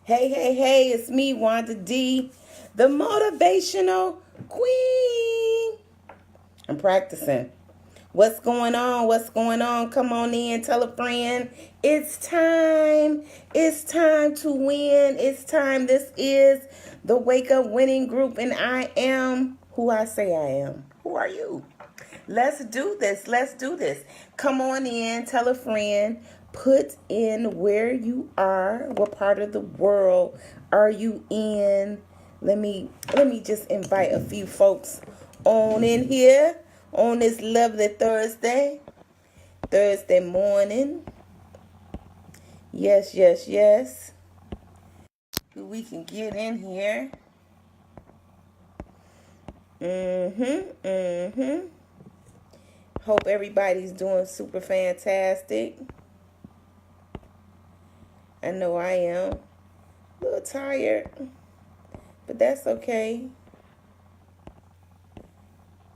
Hey, hey, hey, it's me, Wanda D, the motivational queen. I'm practicing. What's going on? What's going on? Come on in, tell a friend. It's time. It's time to win. It's time. This is the Wake Up Winning Group, and I am who I say I am. Who are you? Let's do this. Let's do this. Come on in, tell a friend. Put in where you are. What part of the world are you in? Let me just invite a few folks on in here on this lovely Thursday morning. Yes, yes, yes. We can get in here. Hope everybody's doing super fantastic. I know I am. A little tired, but that's okay.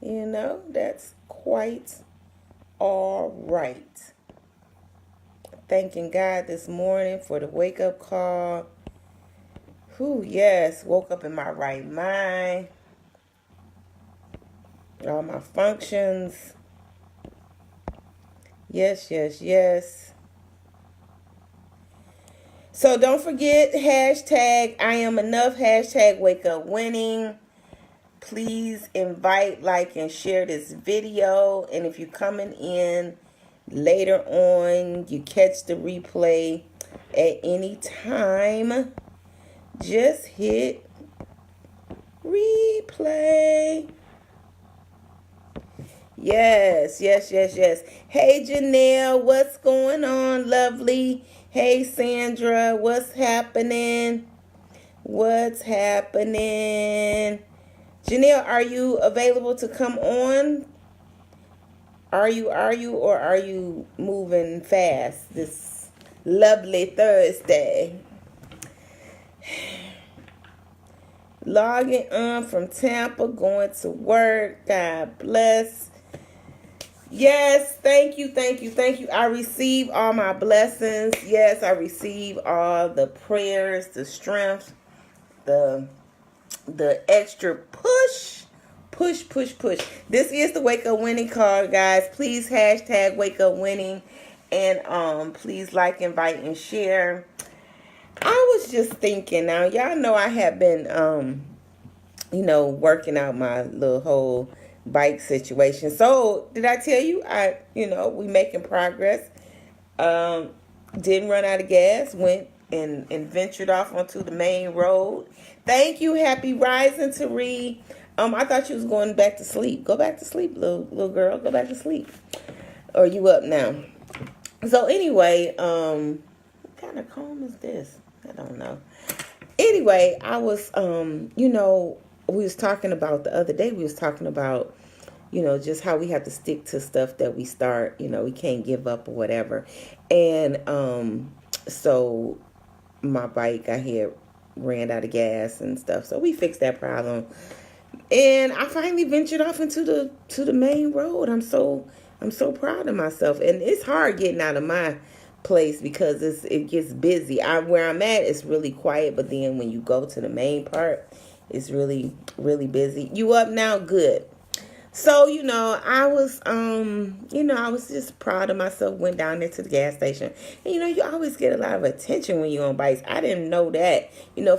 You know, that's quite all right. Thanking God this morning for the wake-up call. Yes, woke up in my right mind. All my functions. Yes, yes, yes. So don't forget, hashtag I am enough, hashtag wake up winning. Please invite, like, and share this video. And if you're coming in later on, you catch the replay at any time, just hit replay. Yes, yes, yes, yes. Hey, Janelle, what's going on, lovely? Hey, Sandra, what's happening? What's happening? Janelle, are you available to come on? Are you, or are you moving fast this lovely Thursday? Logging on from Tampa, going to work. God bless. Yes, thank you, thank you, thank you. I receive all my blessings. Yes, I receive all the prayers, the strength, the extra push. This is the Wake Up Winning call, guys. Please hashtag Wake Up Winning, and please like, invite, and share. I was just thinking, now y'all know I have been working out my little whole bike situation. So did I tell you we making progress? Didn't run out of gas, went and ventured off onto the main road. Thank you, Happy Rising, Tari. I thought you was going back to sleep. Go back to sleep, little girl. Go back to sleep. Or you up now? So anyway, what kind of comb is this? I don't know. Anyway, I was we was talking about the other day, just how we have to stick to stuff that we start, we can't give up or whatever. And so my bike, I had ran out of gas and stuff. So we fixed that problem. And I finally ventured off into the main road. I'm so proud of myself. And it's hard getting out of my place because it gets busy. Where I'm at, it's really quiet, but then when you go to the main part, it's really, really busy. You up now? Good. So, I was just proud of myself. Went down there to the gas station. And, you always get a lot of attention when you're on bikes. I didn't know that,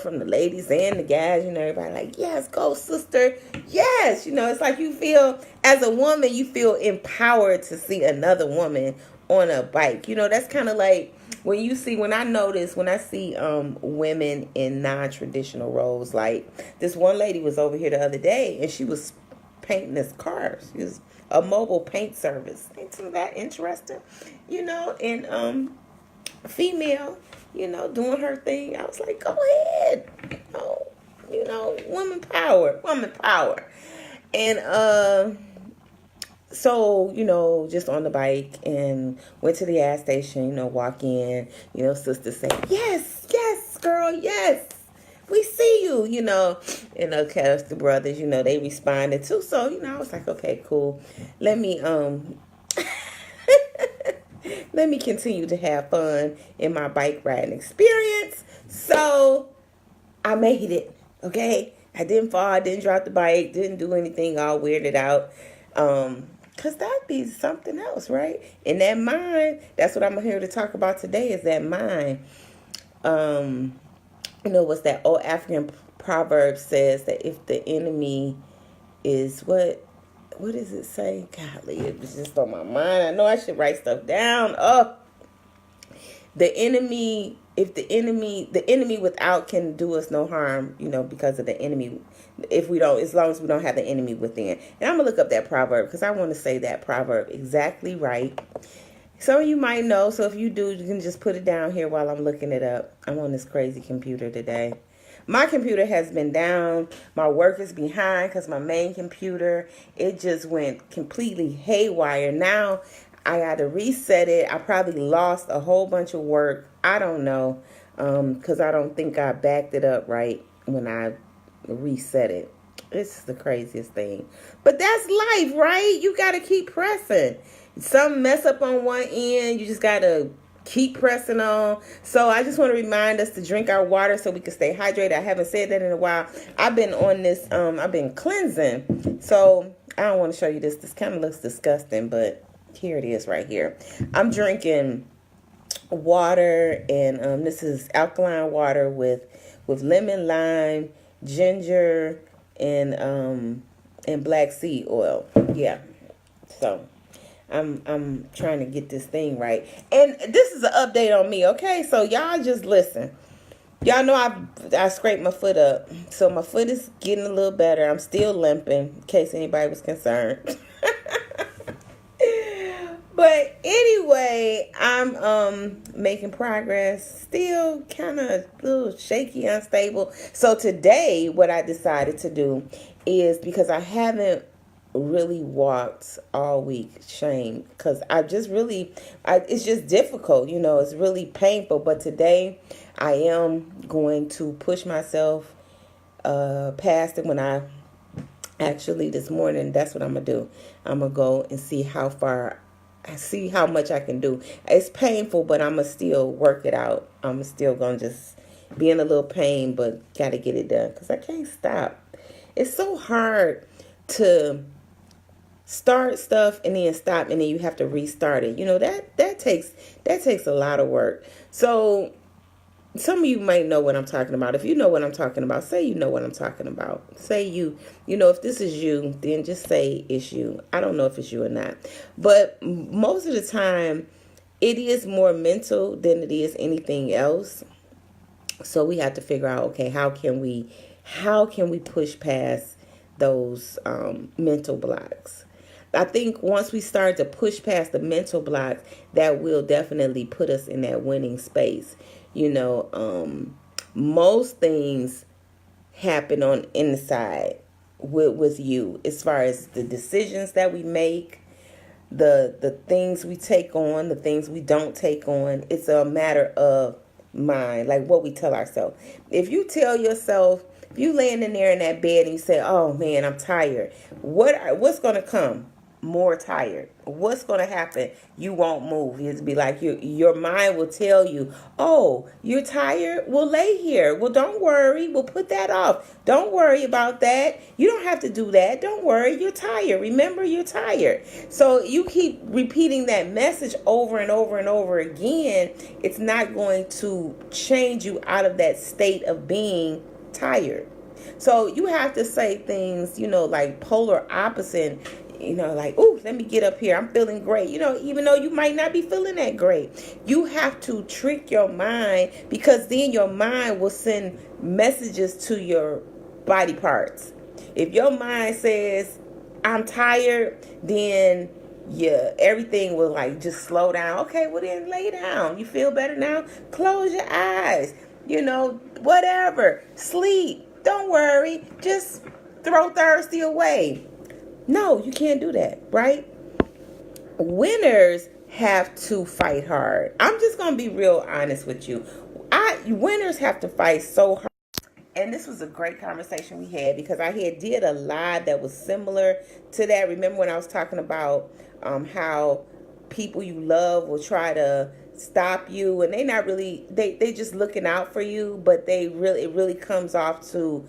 from the ladies and the guys, everybody like, yes, go sister. Yes. It's like you feel, as a woman, you feel empowered to see another woman on a bike. That's kind of like when I see women in non-traditional roles. Like this one lady was over here the other day and she was painting this car. She was a mobile paint service. Isn't that interesting? And female, doing her thing. I was like, go ahead. Woman power. And so, just on the bike and went to the gas station, walk in, sister say, yes, girl, yes, we see you, and the brothers, they responded too. So, I was like, okay, cool. Let me, Let me continue to have fun in my bike riding experience. So I made it. Okay. I didn't fall, I didn't drop the bike, didn't do anything all weirded out. Cause that'd be something else, right? In that mind, that's what I'm here to talk about today, is that mind. What's that old African proverb says that if the enemy is what does it say? Golly, it was just on my mind. I know I should write stuff down. Oh, the enemy, if the enemy without can do us no harm, because of the enemy. If we don't, as long as we don't have the enemy within. And I'm gonna look up that proverb because I want to say that proverb exactly right. Some of you might know, so if you do, you can just put it down here while I'm looking it up. I'm on this crazy computer today. My computer has been down. My work is behind because my main computer, it just went completely haywire. Now I got to reset it. I probably lost a whole bunch of work. I don't know, because I don't think I backed it up right when I reset it. It's the craziest thing. But that's life, right? You got to keep pressing. Some mess up on one end, you just got to keep pressing on. So I just want to remind us to drink our water so we can stay hydrated. I haven't said that in a while. I've been on this, I've been cleansing. So I don't want to show you this. This kind of looks disgusting, but here it is right here. I'm drinking water, and this is alkaline water with lemon, lime, ginger, and black seed oil. Yeah. So I'm trying to get this thing right. And this is an update on me, okay? So y'all just listen. Y'all know I scraped my foot up. So my foot is getting a little better. I'm still limping, in case anybody was concerned. But anyway, I'm making progress. Still kind of a little shaky, unstable. So today, what I decided to do is, because I haven't really walked all week, shame, because I just really, it's just difficult, it's really painful. But today, I am going to push myself past it. When I actually, this morning, that's what I'm going to do. I'm going to go and see how much I can do. It's painful, but I'm going to still work it out. I'm still going to just be in a little pain, but got to get it done because I can't stop. It's so hard to start stuff and then stop, and then you have to restart it. That takes a lot of work. So some of you might know what I'm talking about. If you know what I'm talking about, say you know what I'm talking about. Say if this is you, then just say it's you. I don't know if it's you or not. But most of the time, it is more mental than it is anything else. So we have to figure out, okay, how can we push past those mental blocks? I think once we start to push past the mental blocks, that will definitely put us in that winning space. Most things happen on inside with you, as far as the decisions that we make, the things we take on, the things we don't take on. It's a matter of mind, like what we tell ourselves. If you tell yourself, if you laying in there in that bed and you say, "Oh man, I'm tired," what's gonna come? More tired. What's going to happen? You won't move. It'll be like your mind will tell you, "Oh, you're tired? Well, lay here. Well, don't worry. We'll put that off. Don't worry about that. You don't have to do that. Don't worry. You're tired. Remember, you're tired." So you keep repeating that message over and over and over again. It's not going to change you out of that state of being tired. So you have to say things, like polar opposite. Like, "Ooh, let me get up here. I'm feeling great." Even though you might not be feeling that great, you have to trick your mind, because then your mind will send messages to your body parts. If your mind says, "I'm tired," then everything will just slow down. Okay, well then lay down. You feel better now? Close your eyes. Whatever. Sleep. Don't worry. Just throw thirsty away. No, you can't do that, right? Winners have to fight hard. I'm just going to be real honest with you. Winners have to fight so hard. And this was a great conversation we had, because I did a live that was similar to that. Remember when I was talking about how people you love will try to stop you, and they not really, they just looking out for you, but it really comes off to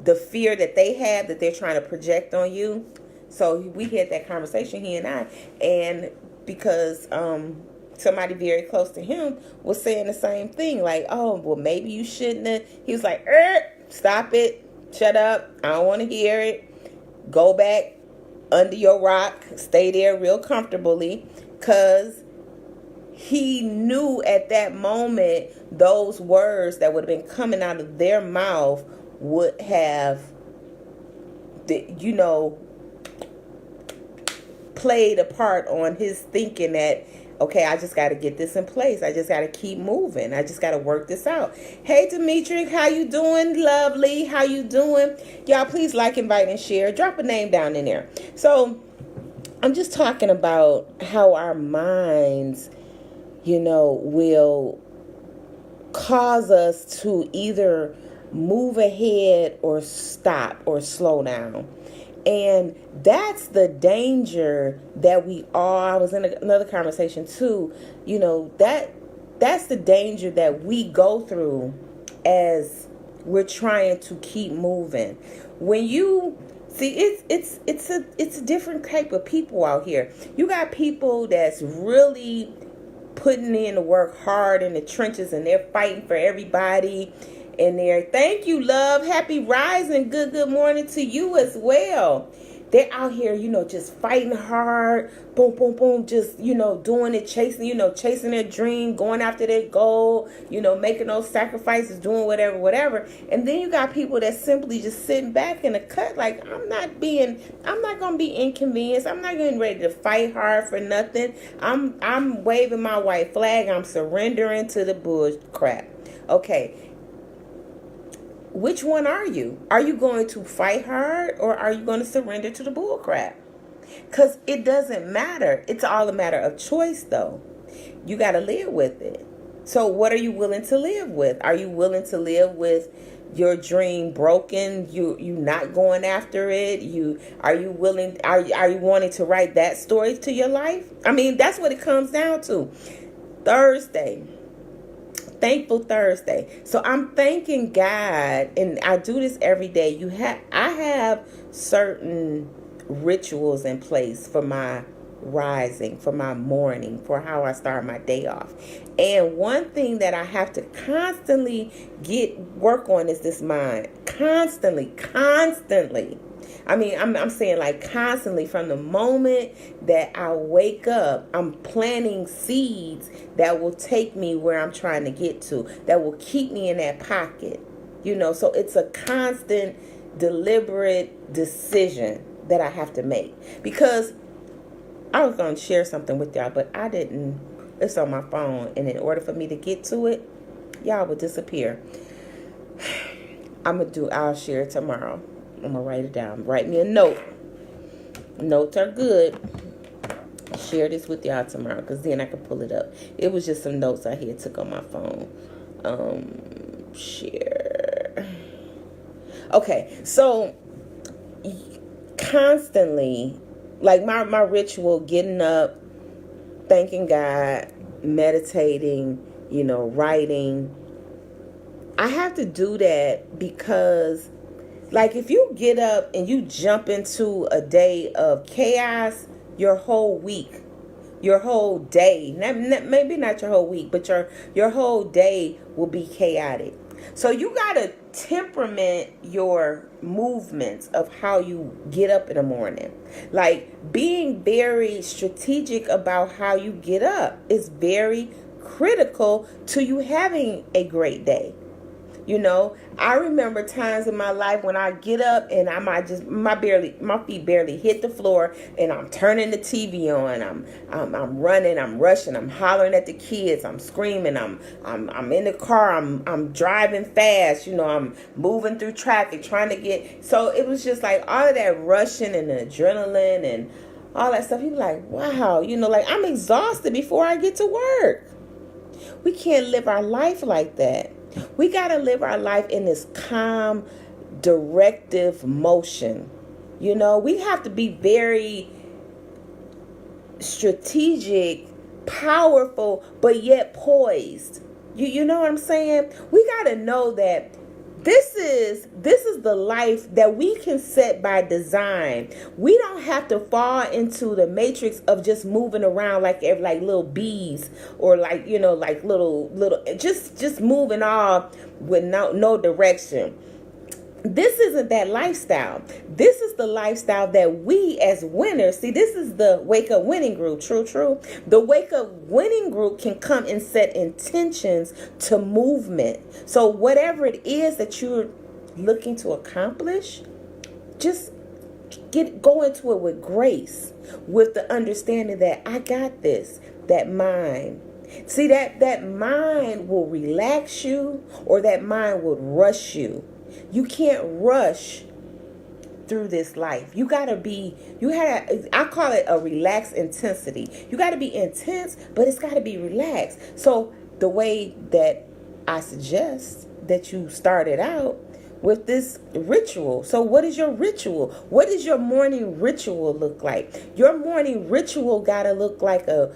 the fear that they have that they're trying to project on you. So we had that conversation, he and I, and because somebody very close to him was saying the same thing, like, oh, well, maybe you shouldn't have. He was like, stop it, shut up, I don't want to hear it, go back under your rock, stay there real comfortably, because he knew at that moment those words that would have been coming out of their mouth would have, played a part on his thinking that, okay, I just got to get this in place. I just got to keep moving. I just got to work this out. Hey, Demetri, how you doing? Lovely. How you doing? Y'all, please like, invite, and share. Drop a name down in there. So I'm just talking about how our minds, will cause us to either move ahead or stop or slow down. And that's the danger that I was in another conversation too, that's the danger that we go through as we're trying to keep moving. When you see, it's a different type of people out here. You got people that's really putting in the work hard in the trenches, and they're fighting for everybody. And thank you, love. Happy rising. Good morning to you as well. They're out here, just fighting hard. Boom, boom, boom. Just, doing it, chasing their dream, going after their goal, making those sacrifices, doing whatever. And then you got people that simply just sitting back in the cut. Like, I'm not going to be inconvenienced. I'm not getting ready to fight hard for nothing. I'm waving my white flag. I'm surrendering to the bull crap. Okay. Which one are you? Are you going to fight hard, or are you going to surrender to the bull crap? Because it doesn't matter. It's all a matter of choice, though. You got to live with it. So what are you willing to live with? Are you willing to live with your dream broken? You not going after it? Are you wanting to write that story to your life? I mean, that's what it comes down to. Thursday. Thankful Thursday. So I'm thanking God, and I do this every day. I have certain rituals in place for my rising, for my morning, for how I start my day off. And one thing that I have to constantly work on is this mind. Constantly. I mean, I'm saying like constantly, from the moment that I wake up, I'm planting seeds that will take me where I'm trying to get to, that will keep me in that pocket, so it's a constant, deliberate decision that I have to make. Because I was going to share something with y'all, but I didn't. It's on my phone, and in order for me to get to it, y'all would disappear. I'll share it tomorrow. I'm going to write it down. Write me a note. Notes are good. I'll share this with y'all tomorrow, because then I can pull it up. It was just some notes I had took on my phone. Share. Okay, so constantly, like my ritual, getting up, thanking God, meditating, writing. I have to do that because, like, if you get up and you jump into a day of chaos, your whole week, your whole day, maybe not your whole week, but your whole day will be chaotic. So you got to temperament your movements of how you get up in the morning. Like, being very strategic about how you get up is very critical to you having a great day. I remember times in my life when I get up and I might just my feet barely hit the floor, and I'm turning the TV on. I'm running, I'm rushing, I'm hollering at the kids, I'm screaming, I'm in the car, I'm driving fast, I'm moving through traffic trying to get. So it was just like all of that rushing and the adrenaline and all that stuff. You're like, wow, like, I'm exhausted before I get to work. We can't live our life like that. We got to live our life in this calm, directive motion. We have to be very strategic powerful, but yet poised. You know what I'm saying? We got to know that this is the life that we can set by design. We don't have to fall into the matrix of just moving around like little bees, or like, you know, like little just moving off with no direction. This isn't that lifestyle. This is the lifestyle that we as winners, see, this is the Wake Up Winning Group. True. The Wake Up Winning Group can come and set intentions to movement. So whatever it is that you're looking to accomplish, just go into it with grace, with the understanding that I got this, that mind. See, that mind will relax you, or that mind would rush you. You can't rush through this life. I call it a relaxed intensity. You got to be intense, but it's got to be relaxed. So the way that I suggest that you start it out with this ritual. So what is your ritual? What does your morning ritual look like? Your morning ritual got to look like a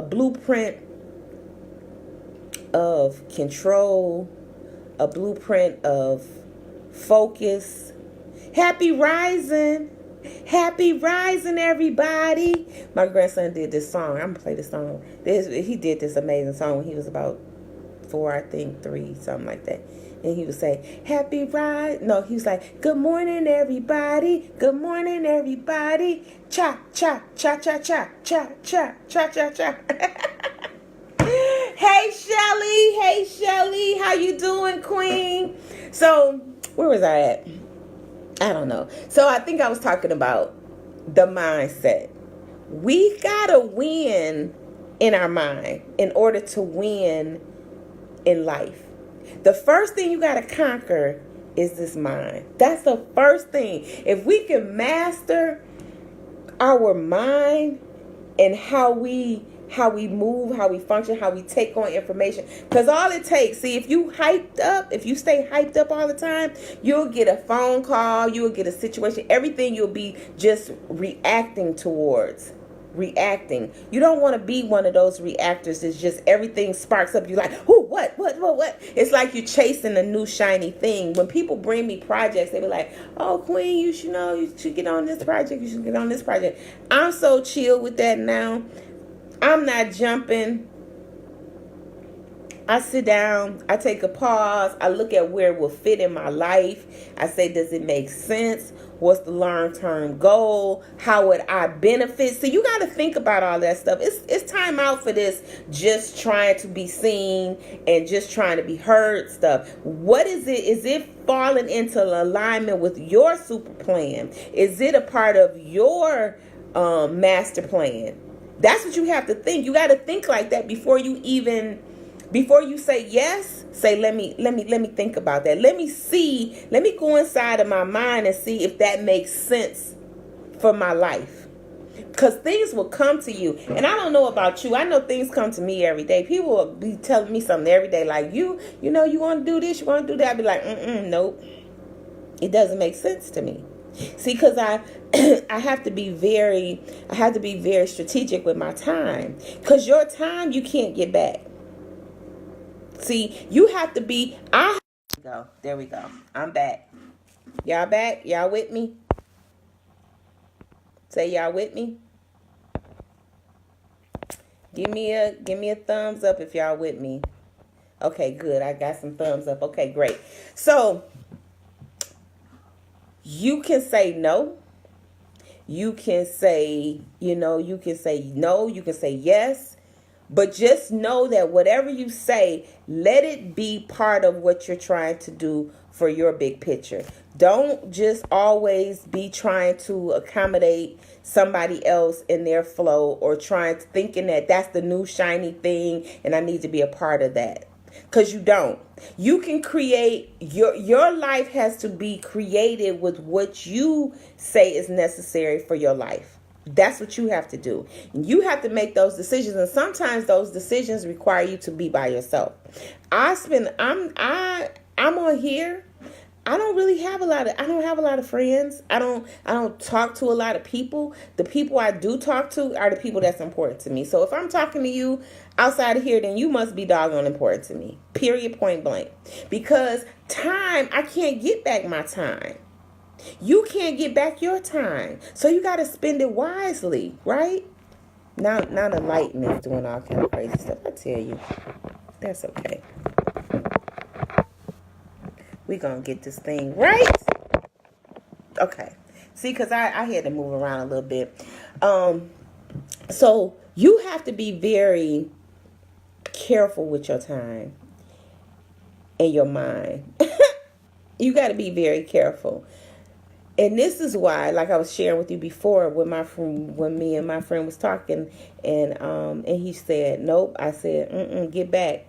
blueprint of control, a blueprint of focus. Happy rising, everybody. My grandson did this song. I'm gonna play this song. He did this amazing song when he was about 4, I think 3, something like that. And he would say, happy rise. No, he was like, good morning, everybody. Good morning, everybody. Cha, cha, cha, cha, cha, cha, cha, cha, cha, cha. Hey Shelly, how you doing, Queen? So where was I at? I don't know. So I think I was talking about the mindset. We gotta win in our mind in order to win in life. The first thing you gotta conquer is this mind. That's the first thing. If we can master our mind and how we move, how we function, how we take on information. Because all it takes, see, if you stay hyped up all the time, you'll get a phone call, you'll get a situation, everything you'll be just reacting towards. Reacting. You don't want to be one of those reactors that's just everything sparks up. You're like, who, what? It's like you're chasing a new shiny thing. When people bring me projects, they be like, oh, Queen, you should get on this project. You should get on this project. I'm so chill with that now. I'm not jumping. I sit down, I take a pause, I look at where it will fit in my life. I say, does it make sense? What's the long-term goal? How would I benefit? So you got to think about all that stuff. It's time out for this just trying to be seen and just trying to be heard stuff. What is it? Is it falling into alignment with your super plan? Is it a part of your master plan? That's what you have to think. You got to think like that before you say yes. Say, let me think about that. Let me go inside of my mind and see if that makes sense for my life. Because things will come to you. And I don't know about you. I know things come to me every day. People will be telling me something every day. Like, you want to do this, you want to do that. I'll be like, nope. It doesn't make sense to me. See, because I have to be very strategic with my time. Because your time, you can't get back. See, you have to be, there we go. I'm back. Y'all back? Y'all with me? Say y'all with me? Give me a thumbs up if y'all with me. Okay, good. I got some thumbs up. Okay, great. So, you can say no. You can say, no. You can say yes. But just know that whatever you say, let it be part of what you're trying to do for your big picture. Don't just always be trying to accommodate somebody else in their flow, or thinking that that's the new shiny thing and I need to be a part of that. Because you don't. You can create, your life has to be created with what you say is necessary for your life. That's what you have to do. You have to make those decisions. And sometimes those decisions require you to be by yourself. I'm on here. I don't have a lot of friends. I don't talk to a lot of people. The people I do talk to are the people that's important to me. So if I'm talking to you outside of here, then you must be doggone important to me. Period, point blank. Because time, I can't get back my time. You can't get back your time. So you got to spend it wisely, right? Now the lighting is doing all kind of crazy stuff. I tell you, that's okay. We're going to get this thing right. Okay. See, because I had to move around a little bit. So you have to be very careful with your time and your mind. You got to be very careful. And this is why, like I was sharing with you before, when me and my friend was talking, and he said, "Nope." I said, "Get back.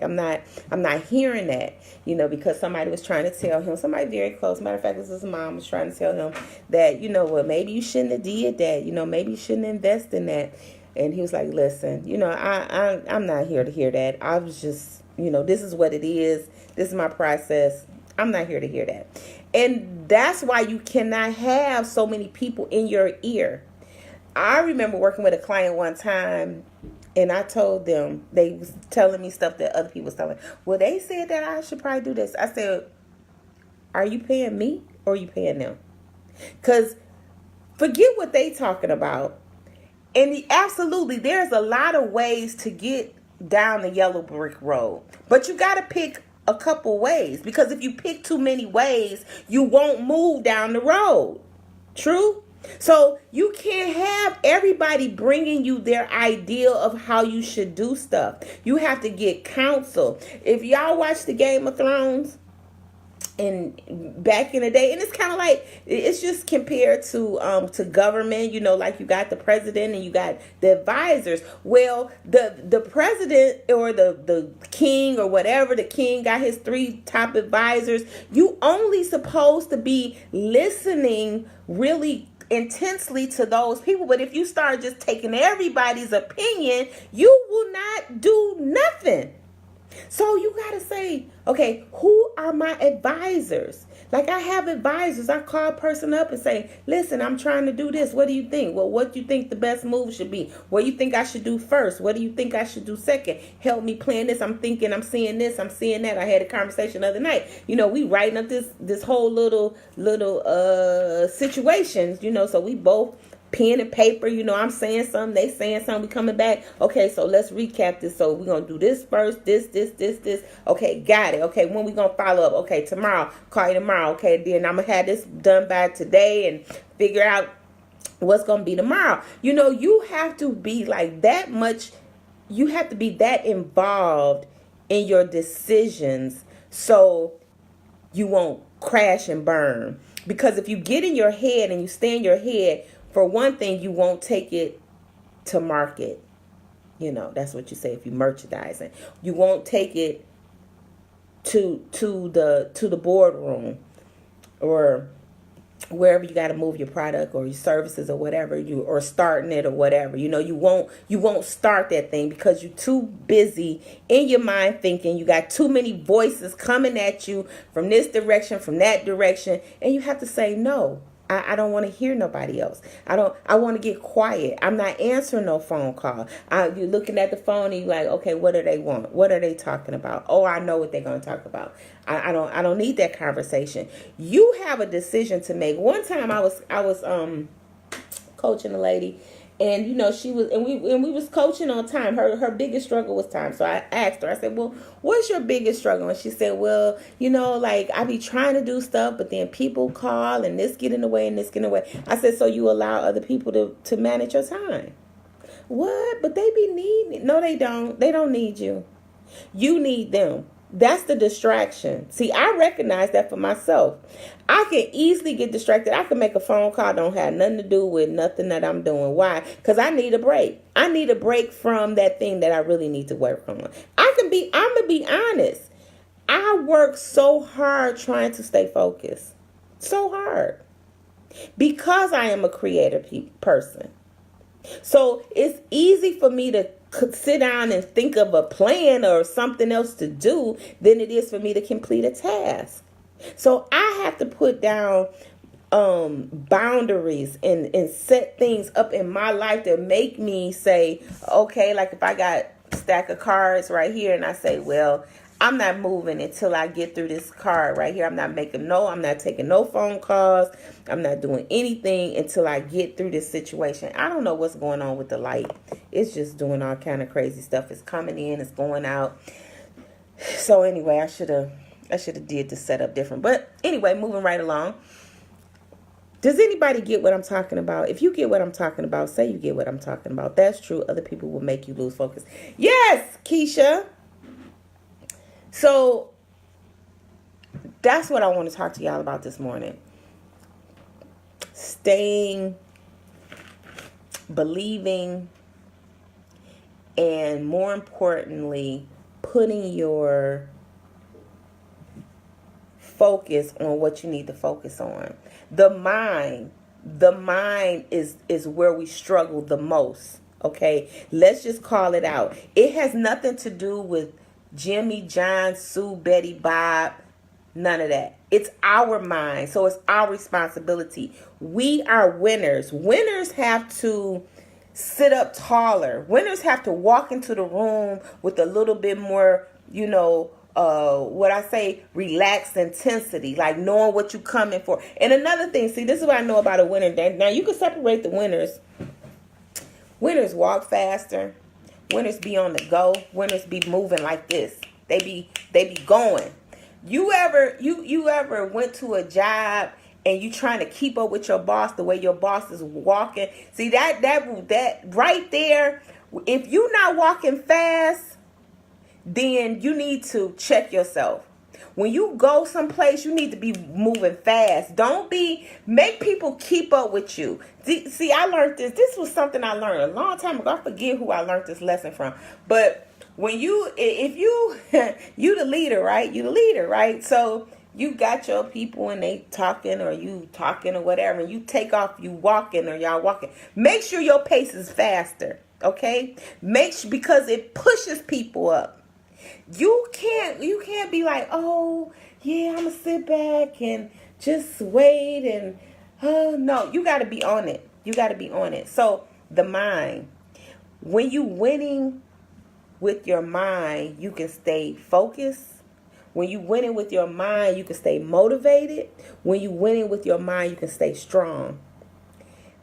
I'm not hearing that." Because somebody was trying to tell him, somebody very close. Matter of fact, this is his mom was trying to tell him that, maybe you shouldn't have did that. Maybe you shouldn't invest in that. And he was like, "Listen, I'm not here to hear that. I was just, this is what it is. This is my process. I'm not here to hear that." And that's why you cannot have so many people in your ear. I remember working with a client one time, and I told them, they was telling me stuff that other people was telling me. Well, they said that I should probably do this. I said, are you paying me or are you paying them? Because forget what they talking about. And absolutely, there's a lot of ways to get down the yellow brick road. But you got to pick a couple ways, because if you pick too many ways, you won't move down the road. True? So you can't have everybody bringing you their idea of how you should do stuff. You have to get counsel. If y'all watch the Game of Thrones, and back in the day, and it's kind of like, it's just compared to government, like you got the president and you got the advisors. Well, the president or the king or whatever, the king got his 3 top advisors. You only supposed to be listening really intensely to those people. But if you start just taking everybody's opinion, you will not do nothing. So you got to say, okay, who are my advisors? Like, I have advisors. I call a person up and say, listen, I'm trying to do this. What do you think? Well, what do you think the best move should be? What do you think I should do first? What do you think I should do second? Help me plan this. I'm thinking, I'm seeing this, I'm seeing that. I had a conversation the other night. We writing up this whole little situations, so we both pen and paper, I'm saying something, they saying something, we coming back. Okay, so let's recap this. So we're going to do this first, this. Okay, got it. Okay, when we going to follow up? Okay, tomorrow, call you tomorrow. Okay, then I'm going to have this done by today and figure out what's going to be tomorrow. You have to be like that much, you have to be that involved in your decisions so you won't crash and burn. Because if you get in your head and you stay in your head, for one thing, you won't take it to market. That's what you say if you merchandising. You won't take it to the boardroom or wherever you got to move your product or your services or whatever, or starting it or whatever. You won't start that thing because you're too busy in your mind thinking. You got too many voices coming at you from this direction, from that direction, and you have to say no. I don't want to hear nobody else. I want to get quiet. I'm not answering no phone call. You're looking at the phone and you're like, okay, what do they want? What are they talking about? Oh, I know what they're going to talk about. I don't need that conversation. You have a decision to make. One time I was coaching a lady, and she was, and we was coaching on time. Her biggest struggle was time. So I asked her, I said, well, what's your biggest struggle? And she said, well, like I be trying to do stuff, but then people call and this get in the way and this get in the way. I said, so you allow other people to manage your time? What? But they be needing. No, they don't. They don't need you. You need them. That's the distraction. See, I recognize that for myself. I can easily get distracted. I can make a phone call, don't have nothing to do with nothing that I'm doing. Why? Because I need a break. I need a break from that thing that I really need to work on. I'm going to be honest. I work so hard trying to stay focused. So hard. Because I am a creative person. So it's easy for me to sit down and think of a plan or something else to do than it is for me to complete a task. So I have to put down boundaries and set things up in my life that make me say, okay, like if I got a stack of cards right here and I say, well, I'm not moving until I get through this card right here. I'm not taking no phone calls. I'm not doing anything until I get through this situation. I don't know what's going on with the light. It's just doing all kind of crazy stuff. It's coming in, it's going out. So anyway, I should have did the setup different. But anyway, moving right along. Does anybody get what I'm talking about? If you get what I'm talking about, say you get what I'm talking about. That's true. Other people will make you lose focus. Yes, Keisha. So that's what I want to talk to y'all about this morning. Staying, believing, and more importantly, putting your focus on what you need to focus on. The mind is where we struggle the most. Okay, let's just call it out. It has nothing to do with Jimmy, John, Sue, Betty, Bob, none of that. It's our mind, so it's our responsibility. We are winners. Winners have to sit up taller. Winners have to walk into the room with a little bit more, relaxed intensity, like knowing what you're coming for. And another thing, see, this is what I know about a winner. Now, you can separate the winners. Winners walk faster. Winners be on the go. Winners be moving like this. They be going. You ever went to a job and you trying to keep up with your boss the way your boss is walking? See, that right there, if you're not walking fast, then you need to check yourself. When you go someplace, you need to be moving fast. Make people keep up with you. See, I learned this. This was something I learned a long time ago. I forget who I learned this lesson from. But if you the leader, right? You the leader, right? So you got your people and they talking or you talking or whatever, and you take off, you walking or y'all walking. Make sure your pace is faster, okay? Because it pushes people up. You can't be like, oh yeah, I'm gonna sit back and just wait and no, you gotta be on it. You gotta be on it. So the mind, when you winning with your mind, you can stay focused. When you winning with your mind, you can stay motivated. When you winning with your mind, you can stay strong.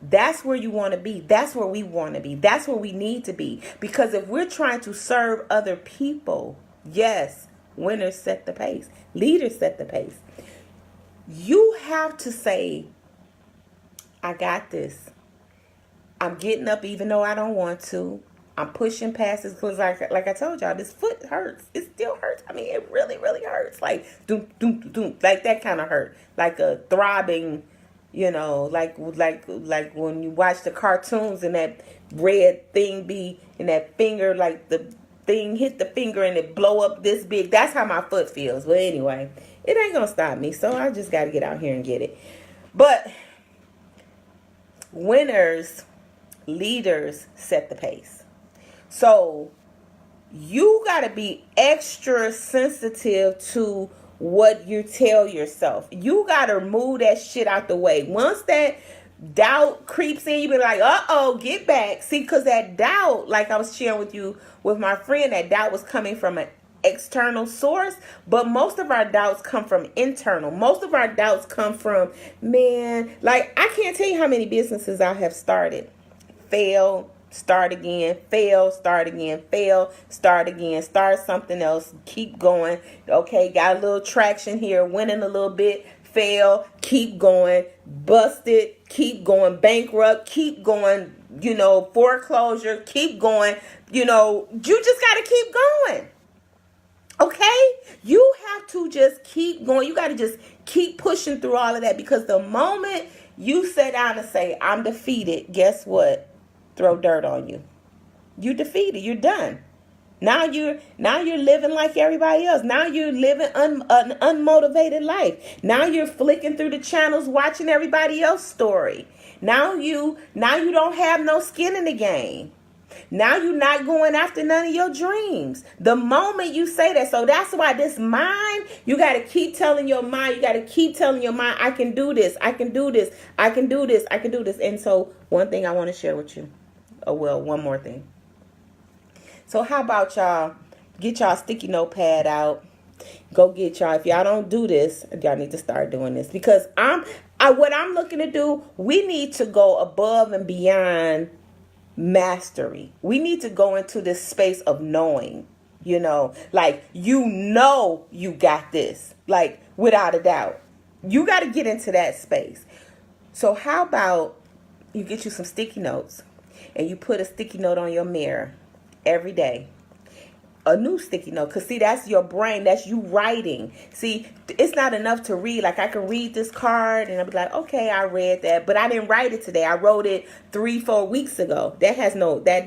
That's where you want to be. That's where we want to be. That's where we need to be. Because if we're trying to serve other people, yes, winners set the pace. Leaders set the pace. You have to say, I got this. I'm getting up even though I don't want to. I'm pushing past this because like I told y'all, this foot hurts. It still hurts. I mean, it really, really hurts. Like, doom, doom, doom, like that kind of hurt. Like a throbbing, like when you watch the cartoons and that red thing be in that finger, like the thing hit the finger and it blow up this big. That's how my foot feels. But anyway, it ain't gonna stop me. So I just got to get out here and get it. But winners, leaders set the pace. So you got to be extra sensitive to what you tell yourself. You got to move that shit out the way. Once that doubt creeps in, you be like, uh-oh, get back. See, because that doubt, like I was sharing with you with my friend, that doubt was coming from an external source, but most of our doubts come from internal. Most of our doubts come from, like I can't tell you how many businesses I have started, failed, start again, fail, start again, fail, start again, start something else, keep going. Okay, got a little traction here, winning a little bit, fail, keep going, busted, keep going, bankrupt, keep going, foreclosure, keep going. You just got to keep going. Okay? You have to just keep going. You got to just keep pushing through all of that, because the moment you sit down and say, I'm defeated, guess what? Throw dirt on you. You defeated. You're done. Now you're living like everybody else. Now you're living an unmotivated life. Now you're flicking through the channels watching everybody else's story. Now you don't have no skin in the game. Now you're not going after none of your dreams. The moment you say that. So that's why this mind, you got to keep telling your mind, you got to keep telling your mind, I can do this, I can do this, I can do this, I can do this. And so one thing I want to share with you. Oh, well, one more thing. So how about y'all get y'all sticky notepad out. Go get y'all. If y'all don't do this, y'all need to start doing this. Because what I'm looking to do, we need to go above and beyond mastery. We need to go into this space of knowing, like, you got this, like, without a doubt. You got to get into that space. So how about you get you some sticky notes and you put a sticky note on your mirror every day. A new sticky note, because see, that's your brain, that's you writing. See, it's not enough to read. Like, I can read this card and I'll be like, okay, I read that, but I didn't write it today. I wrote it 3-4 weeks ago. That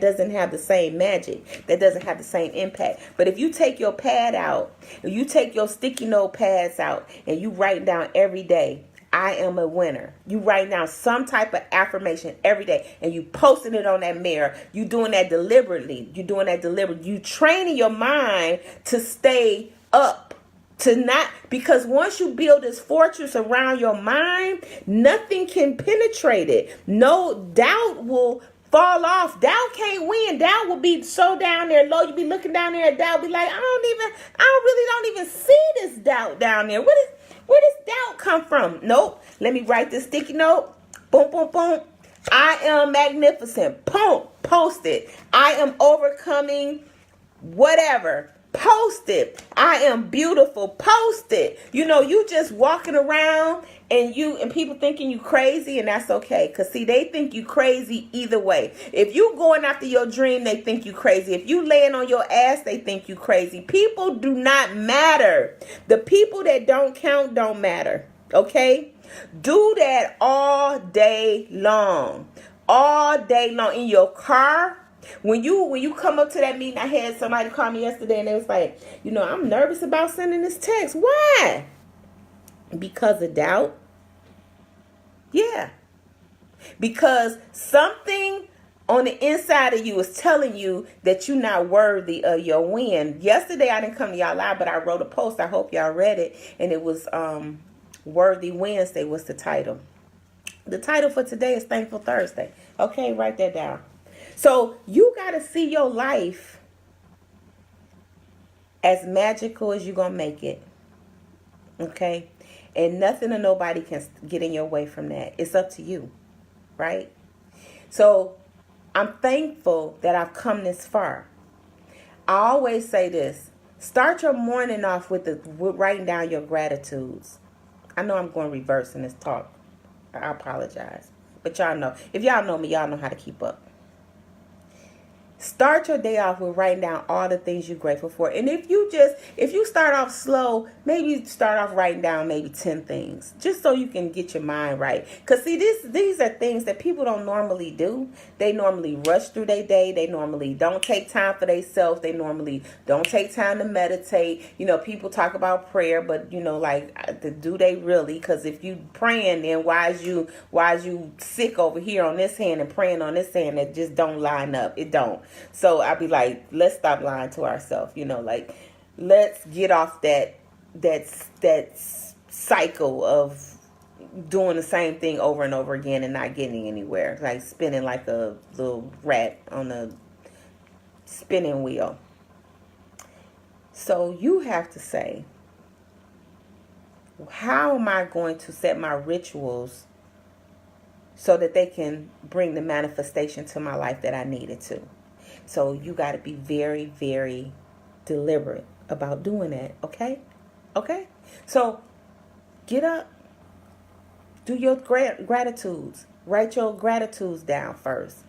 doesn't have the same magic. That doesn't have the same impact. But if you take your pad out, if you take your sticky note pads out and you write down every day, I am a winner. You write down some type of affirmation every day and you posting it on that mirror. You doing that deliberately. You training your mind to stay up, to not, because once you build this fortress around your mind, nothing can penetrate it. No doubt will fall off. Doubt can't win. Doubt will be so down there low. You be looking down there at doubt, be like, I really don't even see this doubt down there. Where does doubt come from? Nope. Let me write this sticky note. Boom, boom, boom. I am magnificent. Boom. Post it. I am overcoming whatever. Post it. I am beautiful. Post it. You just walking around and people thinking you crazy, and that's okay. Because see, they think you crazy either way. If you going after your dream, they think you crazy. If you laying on your ass, they think you crazy. People do not matter. The people that don't count don't matter. Okay? Do that all day long. All day long in your car. When you come up to that meeting, I had somebody call me yesterday and they was like, I'm nervous about sending this text. Why? Because of doubt? Yeah. Because something on the inside of you is telling you that you're not worthy of your win. Yesterday, I didn't come to y'all live, but I wrote a post. I hope y'all read it. And it was Worthy Wednesday was the title. The title for today is Thankful Thursday. Okay, write that down. So you got to see your life as magical as you're going to make it. Okay? And nothing or nobody can get in your way from that. It's up to you. Right? So I'm thankful that I've come this far. I always say this. Start your morning off with writing down your gratitudes. I know I'm going reverse in this talk. I apologize. But y'all know. If y'all know me, y'all know how to keep up. Start your day off with writing down all the things you're grateful for. And if you start off slow, maybe start off writing down maybe 10 things, just so you can get your mind right. Because see, these are things that people don't normally do. They normally rush through their day. They normally don't take time for themselves. They normally don't take time to meditate. People talk about prayer, but do they really? Because if you praying, then why is you sick over here on this hand and praying on this hand? That just don't line up. It don't. So I'd be like, let's stop lying to ourselves, let's get off that cycle of doing the same thing over and over again and not getting anywhere, like spinning like a little rat on a spinning wheel. So you have to say, how am I going to set my rituals so that they can bring the manifestation to my life that I needed to? So you got to be very, very deliberate about doing that. Okay? Okay? So get up. Do your gratitudes. Write your gratitudes down first.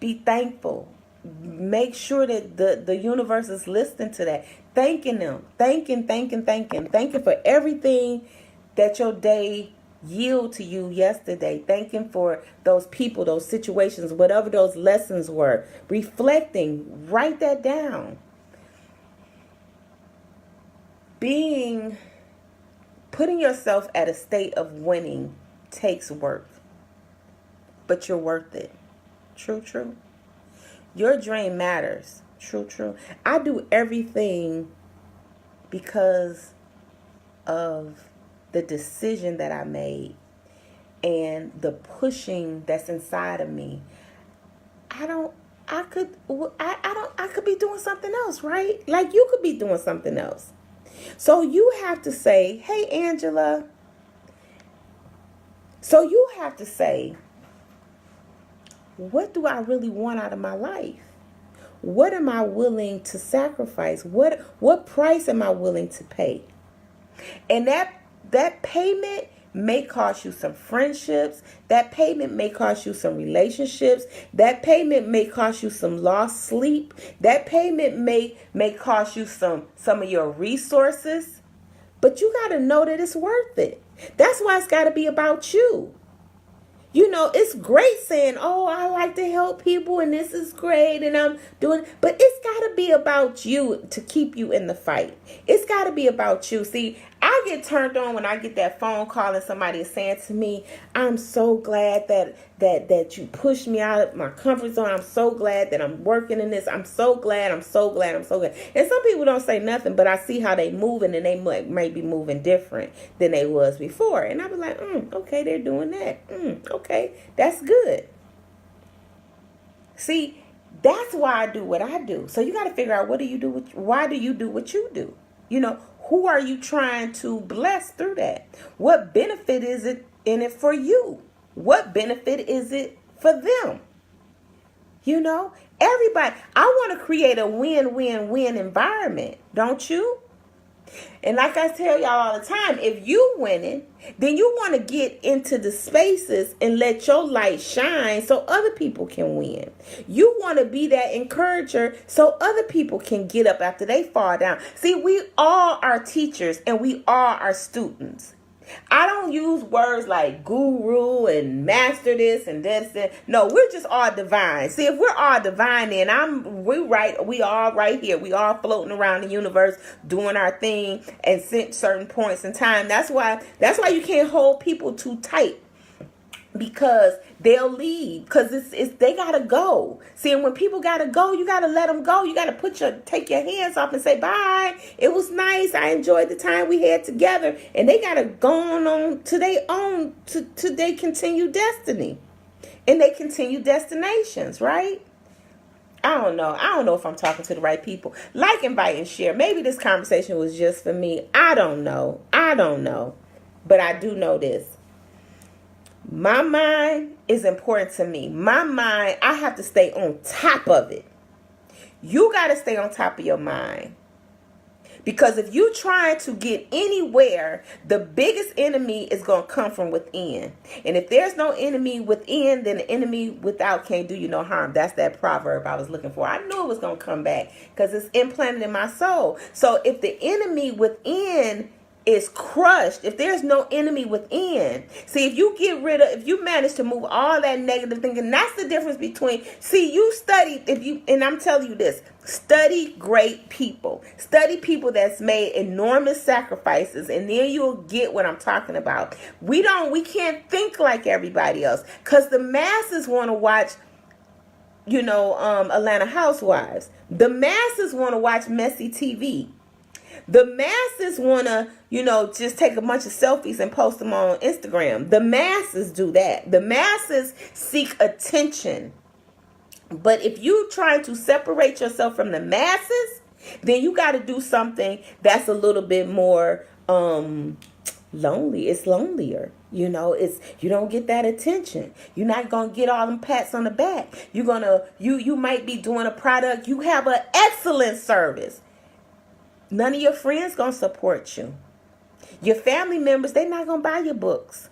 Be thankful. Make sure that the universe is listening to that. Thanking them. Thanking for everything that your day yield to you yesterday. Thanking for those people, those situations, whatever those lessons were. Reflecting. Write that down. Putting yourself at a state of winning takes work. But you're worth it. True. Your dream matters. True, true. I do everything because of the decision that I made and the pushing that's inside of me. I could be doing something else, right? Like you could be doing something else. So you have to say, hey, Angela. So you have to say, what do I really want out of my life? What am I willing to sacrifice? What price am I willing to pay? And that payment may cost you some friendships. That payment may cost you some relationships. That payment may cost you some lost sleep. That payment may cost you some of your resources. But you got to know that it's worth it. That's why it's got to be about you. You know, it's great saying, oh, I like to help people and this is great and I'm doing, but it's got to be about you to keep you in the fight. It's got to be about you. See, I get turned on when I get that phone call and somebody is saying to me, I'm so glad that you pushed me out of my comfort zone. I'm so glad that I'm working in this. I'm so glad. I'm so glad. I'm so glad. And some people don't say nothing, but I see how they moving and they might be moving different than they was before. And I be like, okay, they're doing that. Okay, that's good. See, that's why I do what I do. So you got to figure out why do you do what you do? You know, who are you trying to bless through that? What benefit is it in it for you? What benefit is it for them? You know, everybody, I want to create a win-win-win environment, don't you? And like I tell y'all all the time, if you winning, then you want to get into the spaces and let your light shine so other people can win. You want to be that encourager so other people can get up after they fall down. See, we all are teachers and we all are students. I don't use words like guru and master this and this. No, we're just all divine. See, if we're all divine, then we all right here. We all floating around the universe doing our thing and set certain points in time. That's why you can't hold people too tight. Because they'll leave. Because they gotta go. See, and when people gotta go, you gotta let them go. You gotta take your hands off and say bye. It was nice. I enjoyed the time we had together. And they gotta go on to their own to they continue destiny, and they continue destinations. Right? I don't know if I'm talking to the right people. Like, invite, and share. Maybe this conversation was just for me. I don't know. But I do know this. My mind is important to me. My mind, I have to stay on top of it. You got to stay on top of your mind. Because if you're trying to get anywhere, the biggest enemy is going to come from within. And if there's no enemy within, then the enemy without can't do you no harm. That's that proverb I was looking for. I knew it was going to come back because it's implanted in my soul. So if the enemy within is crushed, if there's no enemy within, see, if you manage to move all that negative thinking, that's the difference between, see, you study, and I'm telling you this, study great people, study people that's made enormous sacrifices, and then you'll get what I'm talking about. We can't think like everybody else, because the masses want to watch, Atlanta Housewives. The masses want to watch messy TV. The masses want to, just take a bunch of selfies and post them on Instagram. The masses do that. The masses seek attention. But if you try to separate yourself from the masses, then you got to do something that's a little bit more lonely. It's lonelier. You don't get that attention. You're not going to get all them pats on the back. You might be doing a product. You have an excellent service. None of your friends going to support you. Your family members, they're not going to buy your books.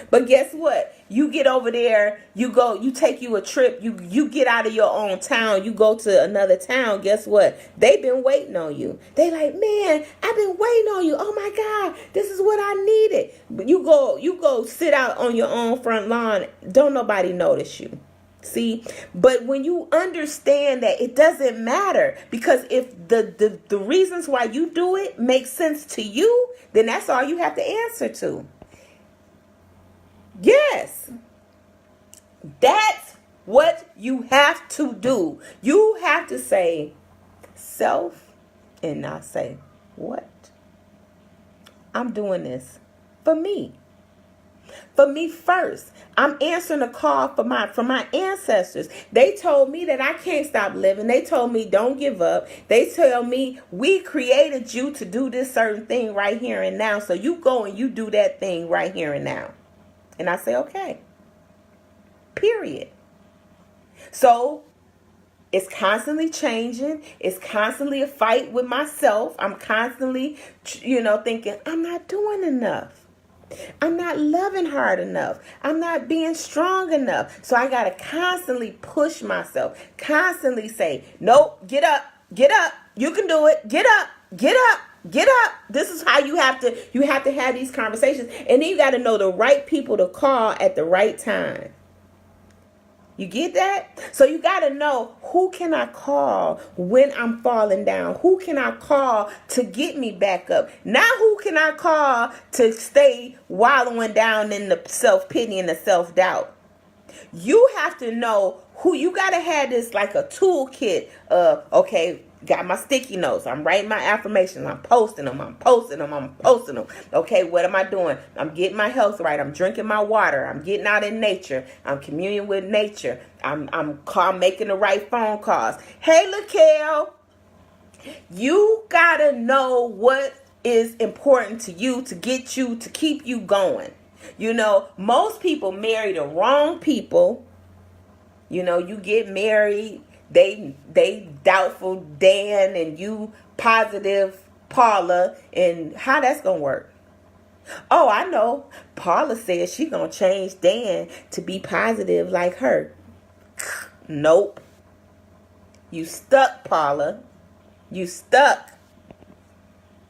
But guess what? You get over there, you take you a trip, you get out of your own town, you go to another town. Guess what? They've been waiting on you. They like, man, I've been waiting on you. Oh my God, this is what I needed. But you go sit out on your own front lawn. Don't nobody notice you. See, but when you understand that it doesn't matter, because if the reasons why you do it make sense to you, then that's all you have to answer to. Yes. That's what you have to do. You have to say self and not say what. I'm doing this for me. For me first. I'm answering a call from my ancestors. They told me that I can't stop living. They told me don't give up. They tell me we created you to do this certain thing right here and now. So you go and you do that thing right here and now. And I say, okay. Period. So it's constantly changing. It's constantly a fight with myself. I'm constantly, thinking I'm not doing enough. I'm not loving hard enough. I'm not being strong enough. So I got to constantly push myself. Constantly say, nope, get up, get up. You can do it. Get up, get up. Get up. This is how you have to have these conversations. And then you got to know the right people to call at the right time. You get that? So you got to know, who can I call when I'm falling down? Who can I call to get me back up? Now who can I call to stay wallowing down in the self-pity and the self-doubt? You have to know who. You got to have this like a toolkit of, okay, got my sticky notes. I'm writing my affirmations. I'm posting them. Okay, what am I doing? I'm getting my health right. I'm drinking my water. I'm getting out in nature. I'm communing with nature. I'm making the right phone calls. Hey, LaKale, you got to know what is important to you to get you, to keep you going. Most people marry the wrong people. You get married, they doubtful Dan and you positive Paula, and how that's gonna work. Oh, I know. Paula says she gonna change Dan to be positive like her. Nope. You stuck, Paula. You stuck.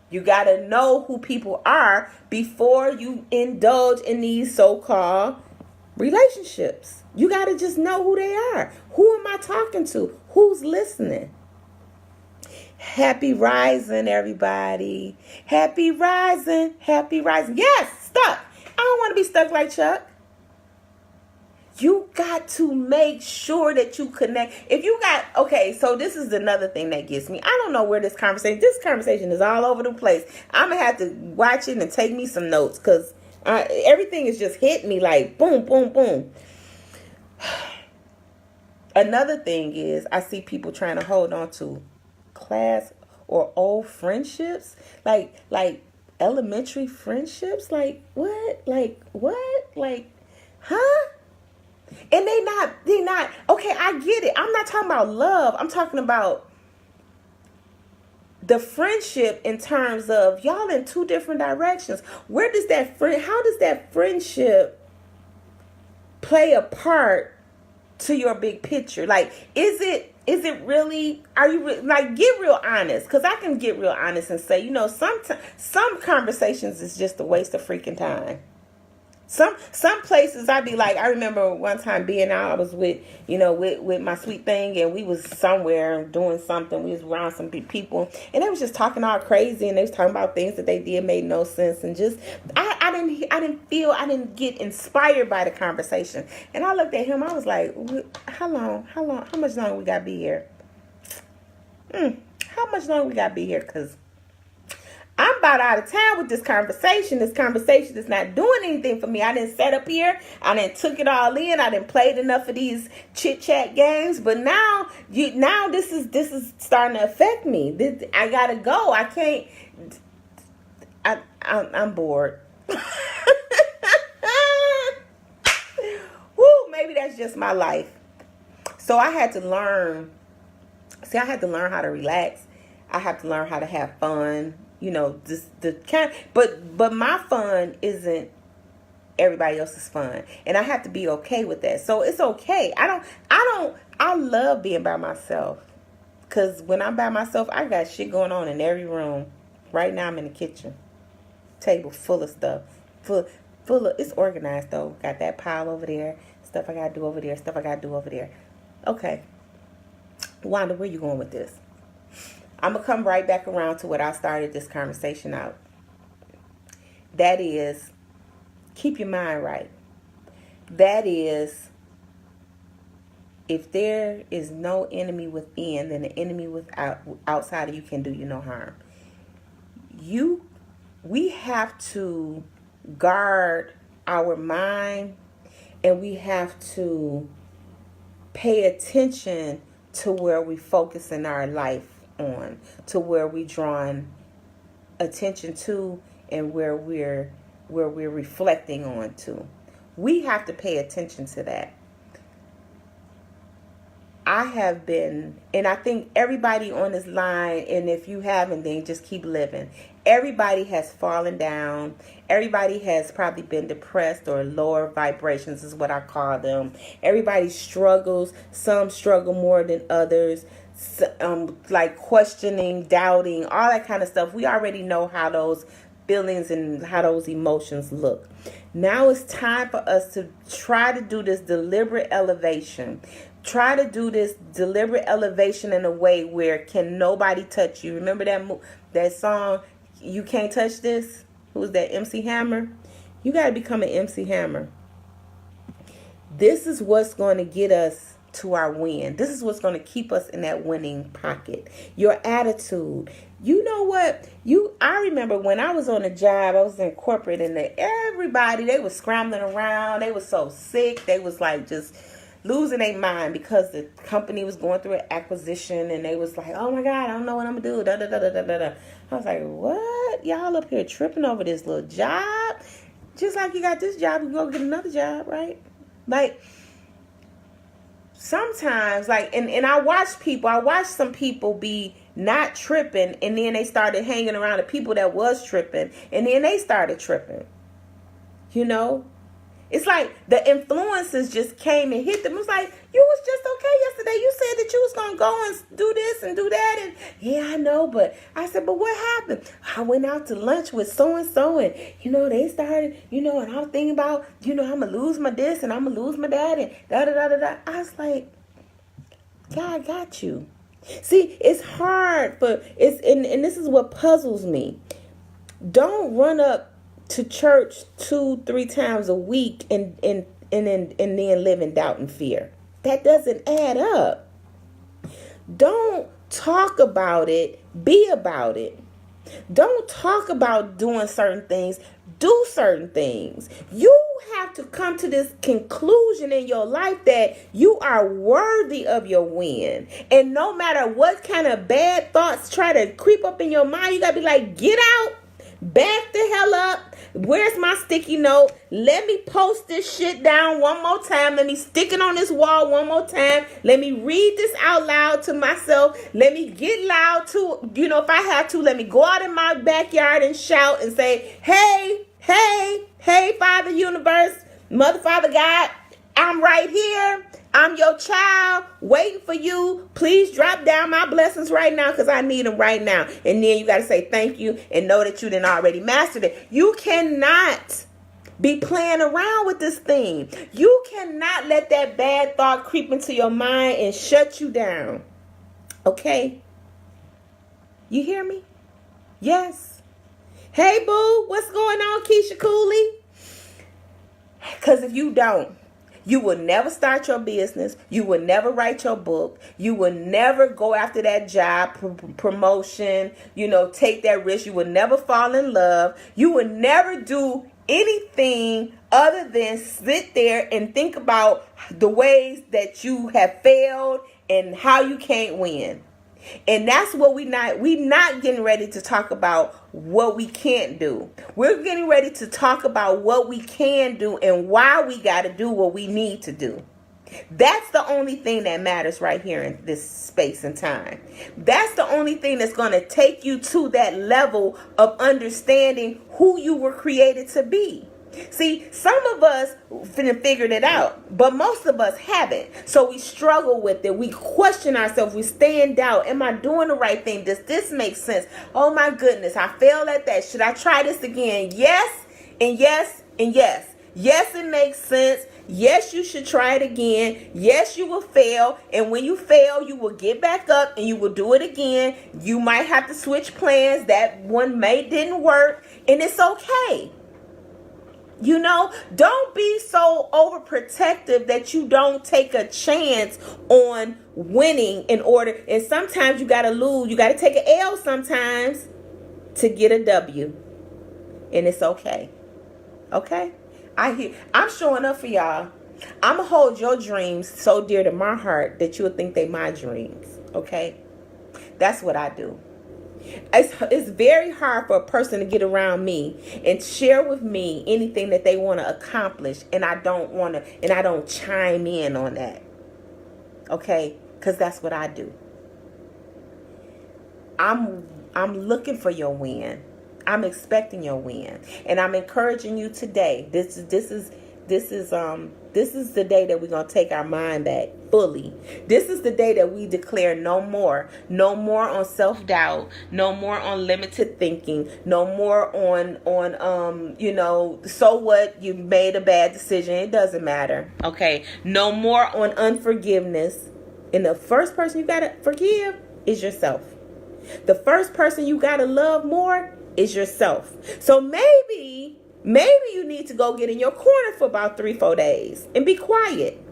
You gotta know who people are before you indulge in these so-called relationships. You got to just know who they are. Who am I talking to? Who's listening? Happy rising, everybody. Happy rising. Happy rising. Yes, stuck. I don't want to be stuck like Chuck. You got to make sure that you connect. So this is another thing that gets me. I don't know where this conversation is all over the place. I'm going to have to watch it and take me some notes, because everything is just hitting me like boom, boom, boom. Another thing is, I see people trying to hold on to class or old friendships, like elementary friendships. Like what? Huh? And they not okay. I get it. I'm not talking about love. I'm talking about the friendship in terms of y'all in two different directions. How does that friendship play a part to your big picture? Like, is it really, are you get real honest? Because I can get real honest and say, some conversations is just a waste of freaking time. Some places I'd be like, I remember one time being out, I was with my sweet thing, and we was somewhere doing something. We was around some people, and they was just talking all crazy, and they was talking about things that they did made no sense, and just I didn't get inspired by the conversation. And I looked at him, I was like, how much longer we gotta be here? How much longer we gotta be here? Because I'm about out of time with this conversation. This conversation is not doing anything for me. I didn't set up here. I didn't took it all in. I didn't played enough of these chit chat games. But now this is starting to affect me. I gotta go. I can't. I'm bored. Woo, maybe that's just my life. So I had to learn. I had to learn how to relax. I have to learn how to have fun. But my fun isn't everybody else's fun, and I have to be okay with that. So it's okay. I love being by myself, because when I'm by myself, I got shit going on in every room. Right now I'm in the kitchen, table full of stuff, full of, it's organized though. Got that pile over there, stuff I gotta do over there, Okay, Wanda, where you going with this? I'm going to come right back around to what I started this conversation out. That is, keep your mind right. That is, if there is no enemy within, then the enemy outside of you can do you no harm. We have to guard our mind, and we have to pay attention to where we focus in our life on, to where we drawing attention to, and where we're reflecting on to. We have to pay attention to that. I have been, and I think everybody on this line, and if you haven't, then just keep living. Everybody has fallen down. Everybody has probably been depressed, or lower vibrations is what I call them. Everybody struggles. Some struggle more than others. Like questioning, doubting, all that kind of stuff. We already know how those feelings and how those emotions look. Now it's time for us to try to do this deliberate elevation. Try to do this deliberate elevation in a way where can nobody touch you. Remember that song, You Can't Touch This? Who's that, MC Hammer? You got to become an MC Hammer. This is what's going to get us to our win. This is what's going to keep us in that winning pocket. Your attitude. You know what? I remember when I was on a job, I was in corporate, and everybody, they was scrambling around. They was so sick. They was like just losing their mind because the company was going through an acquisition, and they was like, oh my God, I don't know what I'm gonna do. Da, da, da, da, da, da. I was like, what? Y'all up here tripping over this little job? Just like you got this job, you go get another job, right? Like, sometimes, like, and I watched some people be not tripping, and then they started hanging around the people that was tripping, and then they started tripping. You know? It's like the influences just came and hit them. It was like, you was just okay yesterday. You said that you was going to go and do this and do that. And yeah, I know. But I said, but what happened? I went out to lunch with so-and-so, and, they started, and I was thinking about, I'm going to lose my this and I'm going to lose my that and da-da-da-da-da. I was like, God got you. See, it's hard, and this is what puzzles me. Don't run up to church 2-3 times a week and then live in doubt and fear. That doesn't add up. Don't talk about it, be about it. Don't talk about doing certain things, do certain things. You have to come to this conclusion in your life that you are worthy of your win. And no matter what kind of bad thoughts try to creep up in your mind, you got to be like, get out, back the hell up. Where's my sticky note? Let me post this shit down one more time. Let me stick it on this wall one more time. Let me read this out loud to myself. Let me get loud too. If I have to, let me go out in my backyard and shout and say, hey, Father Universe, Mother, Father God, I'm right here. I'm your child waiting for you. Please drop down my blessings right now because I need them right now. And then you got to say thank you and know that you didn't already mastered it. You cannot be playing around with this thing. You cannot let that bad thought creep into your mind and shut you down. Okay? You hear me? Yes. Hey, boo, what's going on, Keisha Cooley? Because if you don't, you will never start your business. You will never write your book. You will never go after that job promotion, take that risk. You will never fall in love. You will never do anything other than sit there and think about the ways that you have failed and how you can't win. And that's what we not getting ready to talk about what we can't do. We're getting ready to talk about what we can do and why we got to do what we need to do. That's the only thing that matters right here in this space and time. That's the only thing that's going to take you to that level of understanding who you were created to be. See, some of us figured it out, but most of us haven't. So we struggle with it. We question ourselves. We stay in doubt. Am I doing the right thing? Does this make sense? Oh my goodness, I failed at that. Should I try this again? Yes, and yes, and yes. Yes, it makes sense. Yes, you should try it again. Yes, you will fail. And when you fail, you will get back up and you will do it again. You might have to switch plans. That one didn't work. And it's okay. You know, don't be so overprotective that you don't take a chance on winning in order. And sometimes you got to lose. You got to take an L sometimes to get a W. And it's okay. Okay? I'm showing up for y'all. I'm going to hold your dreams so dear to my heart that you'll think they my dreams. Okay? That's what I do. It's very hard for a person to get around me and share with me anything that they want to accomplish, and I don't chime in on that. Okay? Because that's what I do. I'm looking for your win. I'm expecting your win, and I'm encouraging you today. This is the day that we're going to take our mind back fully. This is the day that we declare no more on self-doubt, no more on limited thinking, no more on so what, you made a bad decision, it doesn't matter. Okay, no more on unforgiveness. And the first person you got to forgive is yourself. The first person you got to love more is yourself. So maybe you need to go get in your corner for about 3-4 days and be quiet.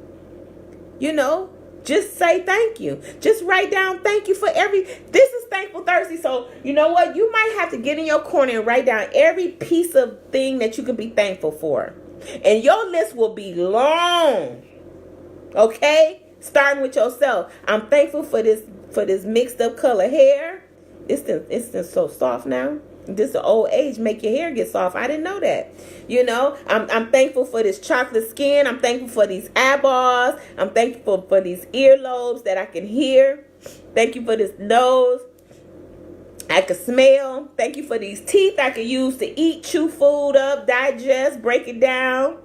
You know, just say thank you. Just write down thank you for this is Thankful Thursday. So you know what? You might have to get in your corner and write down every piece of thing that you can be thankful for. And your list will be long. Okay? Starting with yourself. I'm thankful for this mixed up color hair. It's so soft now. This old age make your hair get soft. I didn't know that. You know, I'm thankful for this chocolate skin. I'm thankful for these eyeballs. I'm thankful for these earlobes that I can hear. Thank you for this nose I can smell. Thank you for these teeth I can use to eat, chew food up, digest, break it down.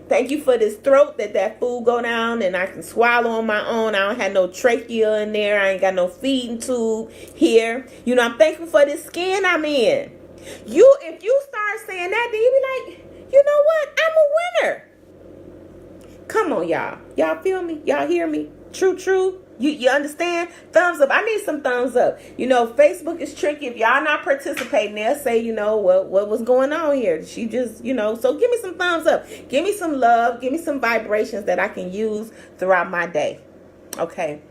Thank you for this throat that food go down and I can swallow on my own. I don't have no trachea in there. I ain't got no feeding tube here. You know, I'm thankful for this skin I'm in. If you start saying that, then you be like, you know what? I'm a winner. Come on, y'all. Y'all feel me? Y'all hear me? True. You understand? Thumbs up. I need some thumbs up. You know, Facebook is tricky. If y'all not participating, they'll say, you know, what was going on here? She just, you know, so give me some thumbs up. Give me some love. Give me some vibrations that I can use throughout my day. Okay.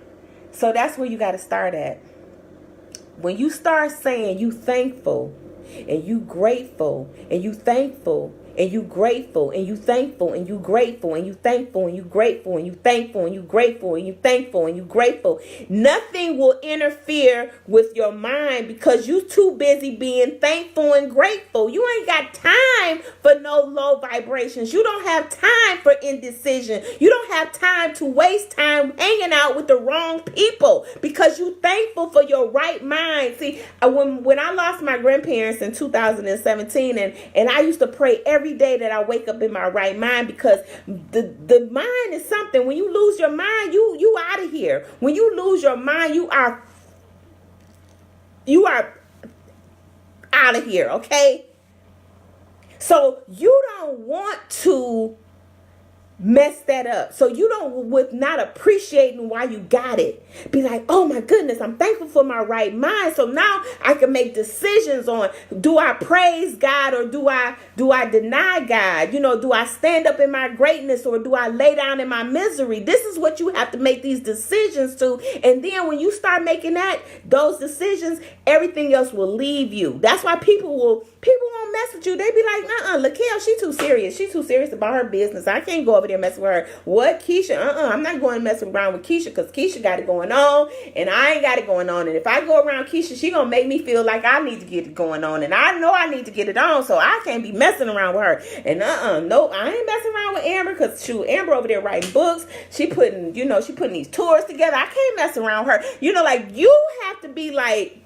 So that's where you got to start at. When you start saying you thankful and you grateful and you thankful and you grateful and you thankful and you grateful and you thankful and you grateful and you thankful and you grateful and you thankful and you grateful, nothing will interfere with your mind because you too busy being thankful and grateful. You ain't got time for no low vibrations. You don't have time for indecision. You don't have time to waste time hanging out with the wrong people because you thankful for your right mind. See, when I lost my grandparents in 2017 and I used to pray every day that I wake up in my right mind because the mind is something. When you lose your mind, you out of here. When you lose your mind, you are out of here, okay? So you don't want to mess that up. So you don't, with not appreciating why you got it, be like, oh my goodness, I'm thankful for my right mind. So now I can make decisions on, do I praise God or do I deny God? You know, do I stand up in my greatness or do I lay down in my misery? This is what you have to make these decisions to. And then when you start making those decisions, everything else will leave you. That's why people won't mess with you. They be like, Laquel, she too serious. She too serious about her business. I can't go over there messing with her. What, Keisha? I'm not going to mess around with Keisha because Keisha got it going on and I ain't got it going on. And if I go around Keisha, she going to make me feel like I need to get it going on. And I know I need to get it on, so I can't be messing around with her. And nope, I ain't messing around with Amber because Amber over there writing books. She putting these tours together. I can't mess around with her. You know, like you have to be like,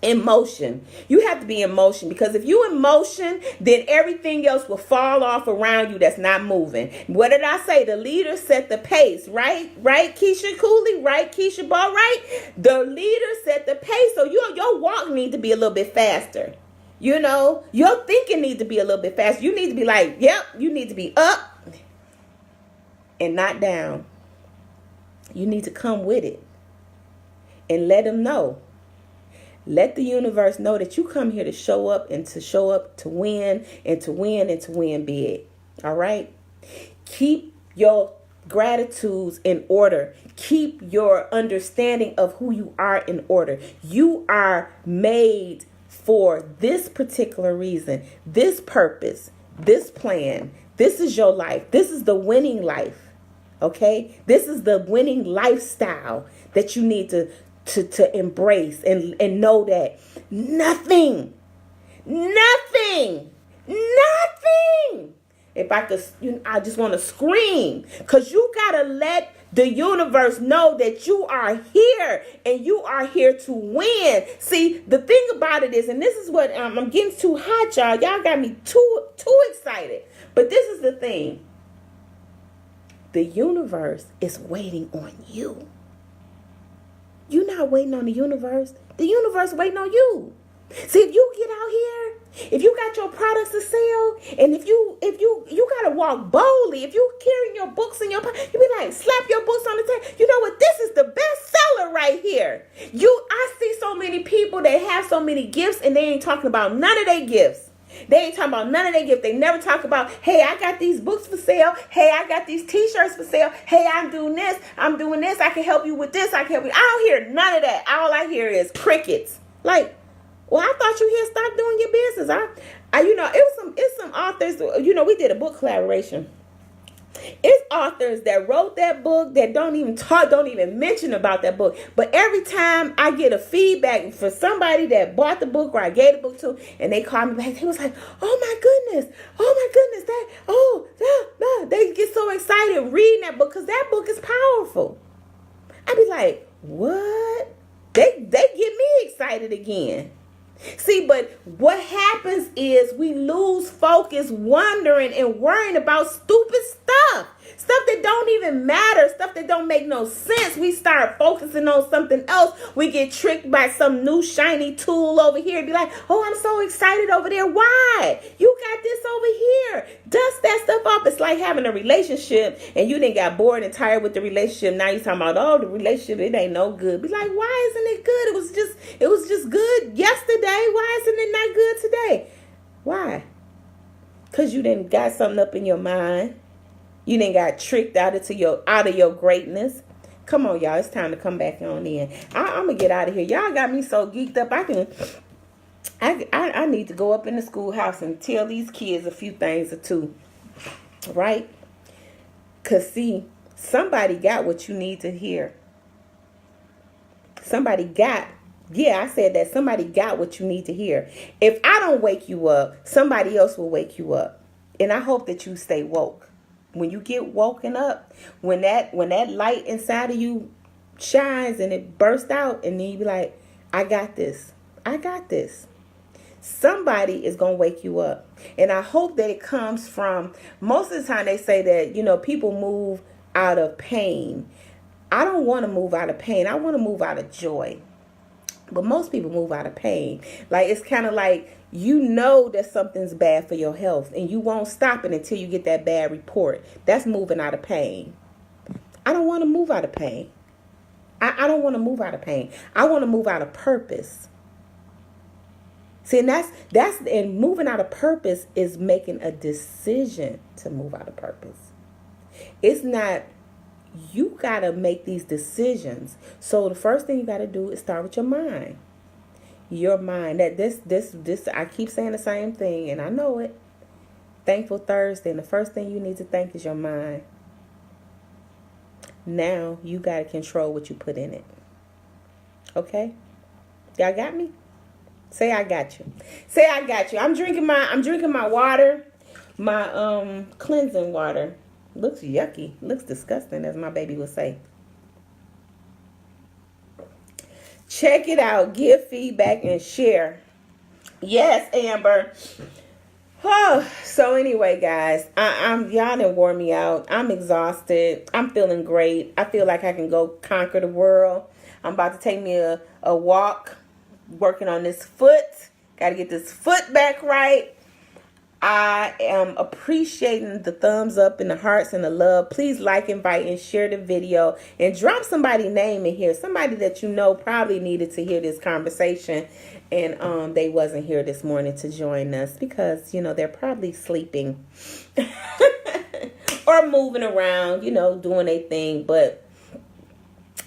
in motion. You have to be in motion because if you in motion, then everything else will fall off around you that's not moving. What did I say? The leader set the pace, right? Right, Keisha Cooley? Right, Keisha Ball? Right? The leader set the pace. So your walk needs to be a little bit faster. You know, your thinking needs to be a little bit faster. You need to be like, yep, you need to be up and not down. You need to come with it and let them know. Let the universe know that you come here to show up and to show up to win and to win and to win big. All right? Keep your gratitudes in order. Keep your understanding of who you are in order. You are made for this particular reason, this purpose, this plan. This is your life. This is the winning life. Okay? This is the winning lifestyle that you need to embrace and know that nothing. If I could, I just want to scream, because you got to let the universe know that you are here and you are here to win. See, the thing about it is, and this is what I'm getting too hot, y'all. Y'all got me too excited. But this is the thing. The universe is waiting on you. You're not waiting on the universe. The universe waiting on you. See, if you get out here, if you got your products to sell, and if you gotta walk boldly, if you carrying your books in your pocket, you be like, slap your books on the table. You know what? This is the best seller right here. I see so many people that have so many gifts, and they ain't talking about none of their gifts. They ain't talking about none of their gifts. They never talk about, hey, I got these books for sale. Hey, I got these t-shirts for sale. Hey, I'm doing this. I can help you with this. I can help you. I don't hear none of that. All I hear is crickets. Like, well, I thought you here stop doing your business. It's some authors, we did a book collaboration. It's authors that wrote that book that don't even mention about that book. But every time I get a feedback for somebody that bought the book or I gave the book to, and they call me back, they was like, oh my goodness, they get so excited reading that book because that book is powerful. I be like, what? They get me excited again. See, but what happens is we lose focus wondering and worrying about stupid stuff that don't even matter, stuff that don't make no sense. We start focusing on something else. We get tricked by some new shiny tool over here and be like, oh, I'm so excited over there. Why? You got this over here. Dust that stuff off. It's like having a relationship and you didn't got bored and tired with the relationship. Now you're talking about, oh, the relationship, it ain't no good. Be like, why isn't it good? It was just good yesterday. Why isn't it not good today? Why? Because you didn't got something up in your mind. You didn't got tricked out of your greatness. Come on, y'all. It's time to come back on in. I'm going to get out of here. Y'all got me so geeked up. I need to go up in the schoolhouse and tell these kids a few things or two. Right? Because, see, somebody got what you need to hear. Somebody got what you need to hear. If I don't wake you up, somebody else will wake you up. And I hope that you stay woke. When you get woken up, when that light inside of you shines and it bursts out, and then you be like, I got this. Somebody is going to wake you up. And I hope that it comes from, most of the time they say that, people move out of pain. I don't want to move out of pain. I want to move out of joy. But most people move out of pain. Like, it's kind of like, that something's bad for your health and you won't stop it until you get that bad report. That's moving out of pain. I don't want to move out of pain. I don't want to move out of pain. I want to move out of purpose. See, and moving out of purpose is making a decision to move out of purpose. It's not, you got to make these decisions. So the first thing you got to do is start with your mind. Your mind. That this I keep saying the same thing, and I know it. Thankful Thursday, and the first thing you need to thank is your mind. Now you got to control what you put in it. Okay? Y'all got me? Say I got you. Say I got you. I'm drinking my water, my cleansing water. Looks yucky. Looks disgusting, as my baby would say. Check it out. Give feedback and share. Yes, Amber. Oh, so anyway, guys, y'all done wore me out. I'm exhausted. I'm feeling great. I feel like I can go conquer the world. I'm about to take me a walk, working on this foot. Got to get this foot back right. I am appreciating the thumbs up and the hearts and the love. Please like, invite, and share the video. And drop somebody's name in here. Somebody that you know probably needed to hear this conversation. And they wasn't here this morning to join us. Because, they're probably sleeping. Or moving around, doing a thing. But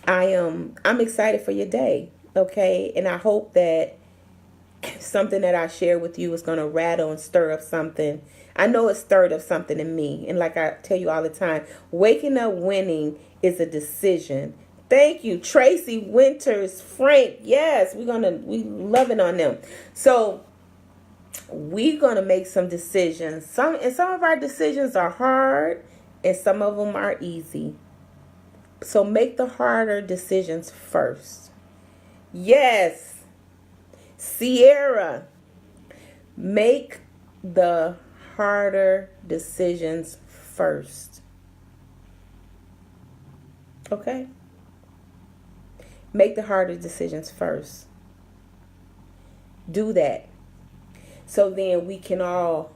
I'm excited for your day. Okay? And I hope that something that I share with you is going to rattle and stir up something. I know it stirred up something in me. And like I tell you all the time, waking up winning is a decision. Thank you, Tracy Winters, Frank. Yes, we loving on them. So we're going to make some decisions. Some of our decisions are hard and some of them are easy. So make the harder decisions first. Yes. Sierra, make the harder decisions first. Okay? Make the harder decisions first. Do that. So then we can all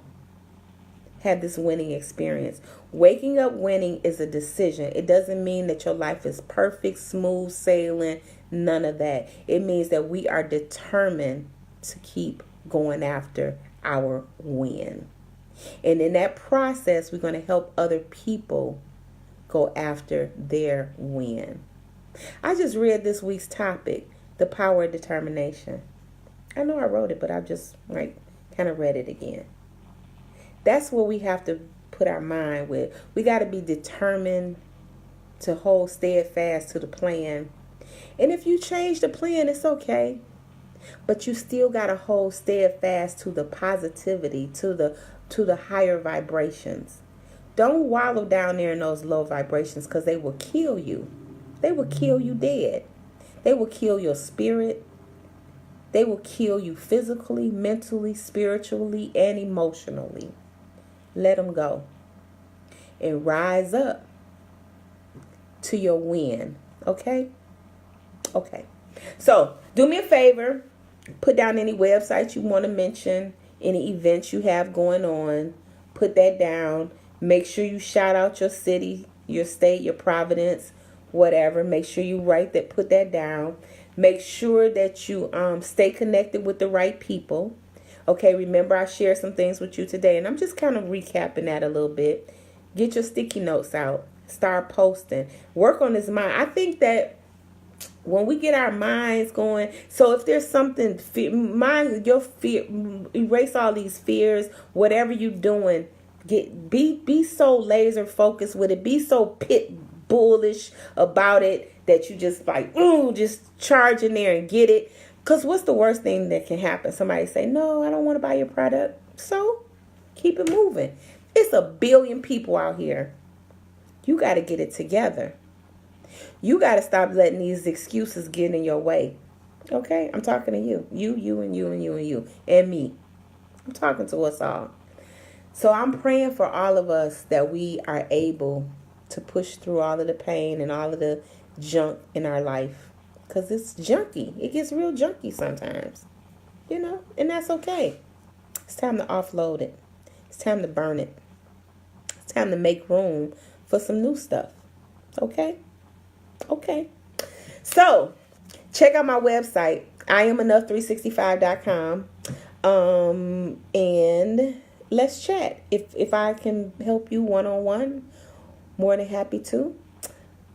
have this winning experience. Waking up winning is a decision. It doesn't mean that your life is perfect, smooth sailing, none of that. It means that we are determined to keep going after our win. And in that process, we're going to help other people go after their win. I just read this week's topic, the power of determination. I know I wrote it, but I just kind of read it again. That's what we have to put our mind with. We got to be determined to hold steadfast to the plan. And if you change the plan, it's okay. But you still got to hold steadfast to the positivity, to the higher vibrations. Don't wallow down there in those low vibrations, because they will kill you. They will kill you dead. They will kill your spirit. They will kill you physically, mentally, spiritually, and emotionally. Let them go. And rise up to your win. Okay? Okay. So, do me a favor. Put down any websites you want to mention, any events you have going on. Put that down. Make sure you shout out your city, your state, your province, whatever. Make sure you put that down. Make sure that you stay connected with the right people. Okay, remember I shared some things with you today, and I'm just kind of recapping that a little bit. Get your sticky notes out. Start posting. Work on this mind. I think that when we get our minds going, so if there's something, your fear, erase all these fears, whatever you're doing, be so laser focused with it. Be so pit bullish about it that you just just charge in there and get it. Because what's the worst thing that can happen? Somebody say, no, I don't want to buy your product. So keep it moving. It's 1 billion people out here. You got to get it together. You got to stop letting these excuses get in your way. Okay? I'm talking to you. You, and you, and you, and you. And me. I'm talking to us all. So I'm praying for all of us that we are able to push through all of the pain and all of the junk in our life. Because it's junky. It gets real junky sometimes. And that's okay. It's time to offload it. It's time to burn it. It's time to make room for some new stuff. Okay? Okay. So, check out my website, IamEnough365.com. And let's chat. If I can help you one-on-one, more than happy to.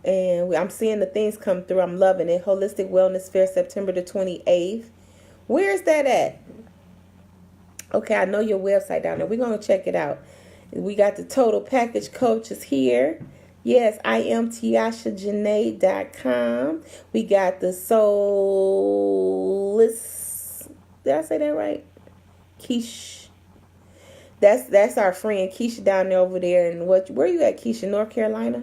And I'm seeing the things come through. I'm loving it. Holistic Wellness Fair, September the 28th. Where's that at? Okay, I know your website down there. We're going to check it out. We got the Total Package Coaches here. Yes, I am TiashaJanae.com. We got the Soulless. Did I say that right? Keisha. That's our friend Keisha down there over there. And where you at, Keisha? North Carolina?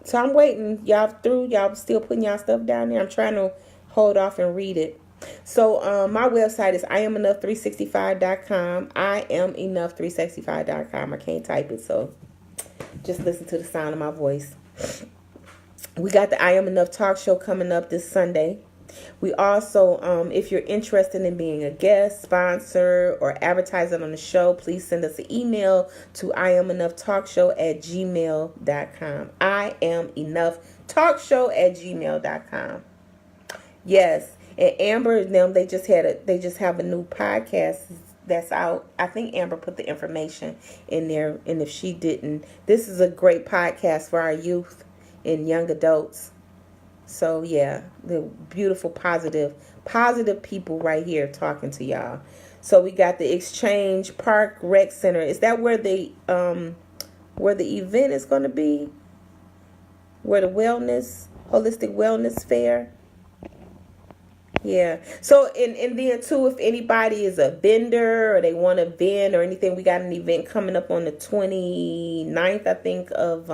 So I'm waiting. Y'all through? Y'all still putting y'all stuff down there? I'm trying to hold off and read it. So my website is IamEnough365.com. IamEnough365.com. I can't type it, so just listen to the sound of my voice. We got the I Am Enough talk show coming up this Sunday, We also, if you're interested in being a guest, sponsor, or advertising on the show, please send us an email to IamEnoughTalkShow@gmail.com. IamEnoughTalkShow@gmail.com. Yes, and Amber and them, they just have a new podcast that's out. I think Amber put the information in there, and if she didn't, this is a great podcast for our youth and young adults. So yeah, the beautiful, positive people right here talking to y'all. So we got the Exchange Park Rec Center. Is that where the event is going to be? Where the holistic wellness fair? Yeah. So and then too, if anybody is a vendor or they want to vend or anything, we got an event coming up on the 29th, I think, of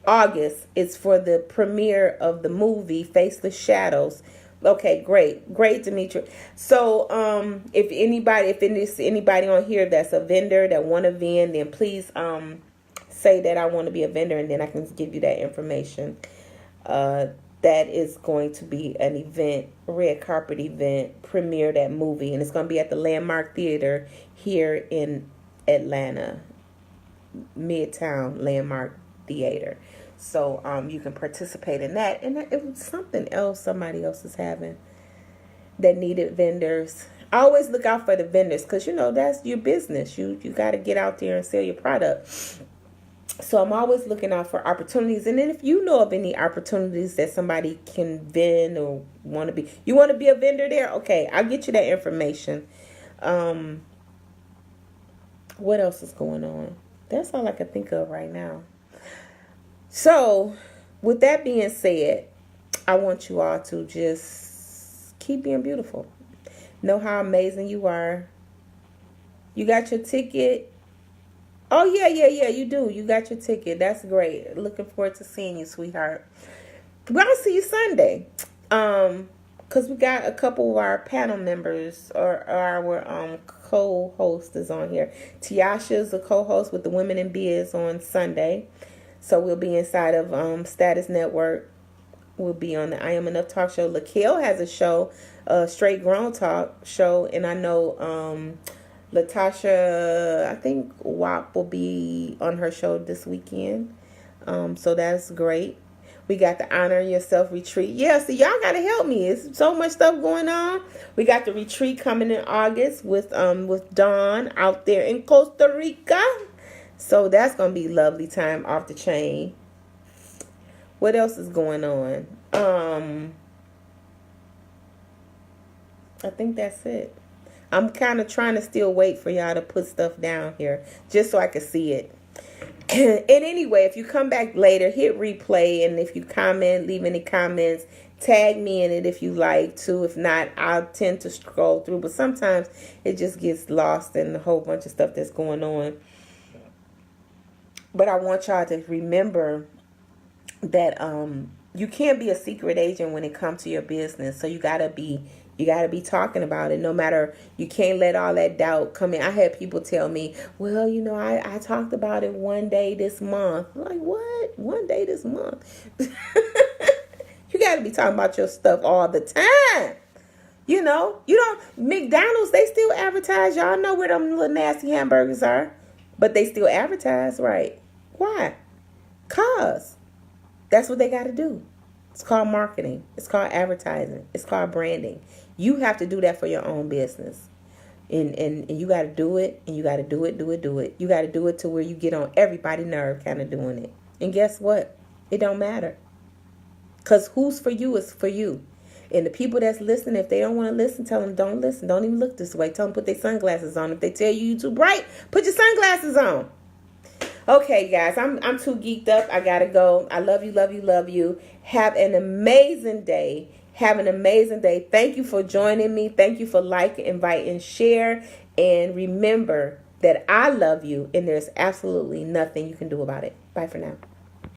August. It's for the premiere of the movie Faceless Shadows. Okay, great, Demetria. So if there's anybody on here that's a vendor that want to vend, then please say that I want to be a vendor, and then I can give you that information. That is going to be an event, red carpet event, premiere that movie, and it's going to be at the Landmark Theater here in Atlanta, Midtown Landmark Theater. So you can participate in that. And it was something else somebody else is having that needed vendors. I always look out for the vendors because, that's your business. You got to get out there and sell your product. So I'm always looking out for opportunities. And then if you know of any opportunities that somebody can vend or want to be a vendor there? Okay, I'll get you that information. What else is going on? That's all I can think of right now. So with that being said, I want you all to just keep being beautiful. Know how amazing you are. You got your ticket. Oh, yeah, you do. You got your ticket. That's great. Looking forward to seeing you, sweetheart. Well, I'll see you Sunday. Because we got a couple of our panel members or our co-host is on here. Tiasha's a co-host with the Women in Biz on Sunday. So we'll be inside of Status Network. We'll be on the I Am Enough Talk Show. LaKale has a show, Straight Grown Talk show. And I know Latasha, I think WAP will be on her show this weekend. So that's great. We got the Honor Yourself retreat. Yeah, so y'all got to help me. It's so much stuff going on. We got the retreat coming in August with Dawn out there in Costa Rica. So that's going to be a lovely time, off the chain. What else is going on? I think that's it. I'm kind of trying to still wait for y'all to put stuff down here just so I can see it. And anyway, if you come back later, hit replay. And if you comment, leave any comments, tag me in it if you like to. If not, I'll tend to scroll through. But sometimes it just gets lost in a whole bunch of stuff that's going on. But I want y'all to remember that you can't be a secret agent when it comes to your business. So you gotta be talking about it. No matter, you can't let all that doubt come in. I had people tell me, well, I talked about it one day this month. I'm like, what? One day this month? You got to be talking about your stuff all the time. You don't, McDonald's, they still advertise. Y'all know where them little nasty hamburgers are. But they still advertise, right? Why? Cause that's what they got to do. It's called marketing. It's called advertising. It's called branding. You have to do that for your own business. And you got to do it. And you got to do it. You got to do it to where you get on everybody's nerve kind of doing it. And guess what? It don't matter. Because who's for you is for you. And the people that's listening, if they don't want to listen, tell them don't listen. Don't even look this way. Tell them put their sunglasses on. If they tell you too bright, put your sunglasses on. Okay, guys, I'm too geeked up. I got to go. I love you, love you, love you. Have an amazing day. Thank you for joining me. Thank you for like, invite, and share. And remember that I love you, and there's absolutely nothing you can do about it. Bye for now.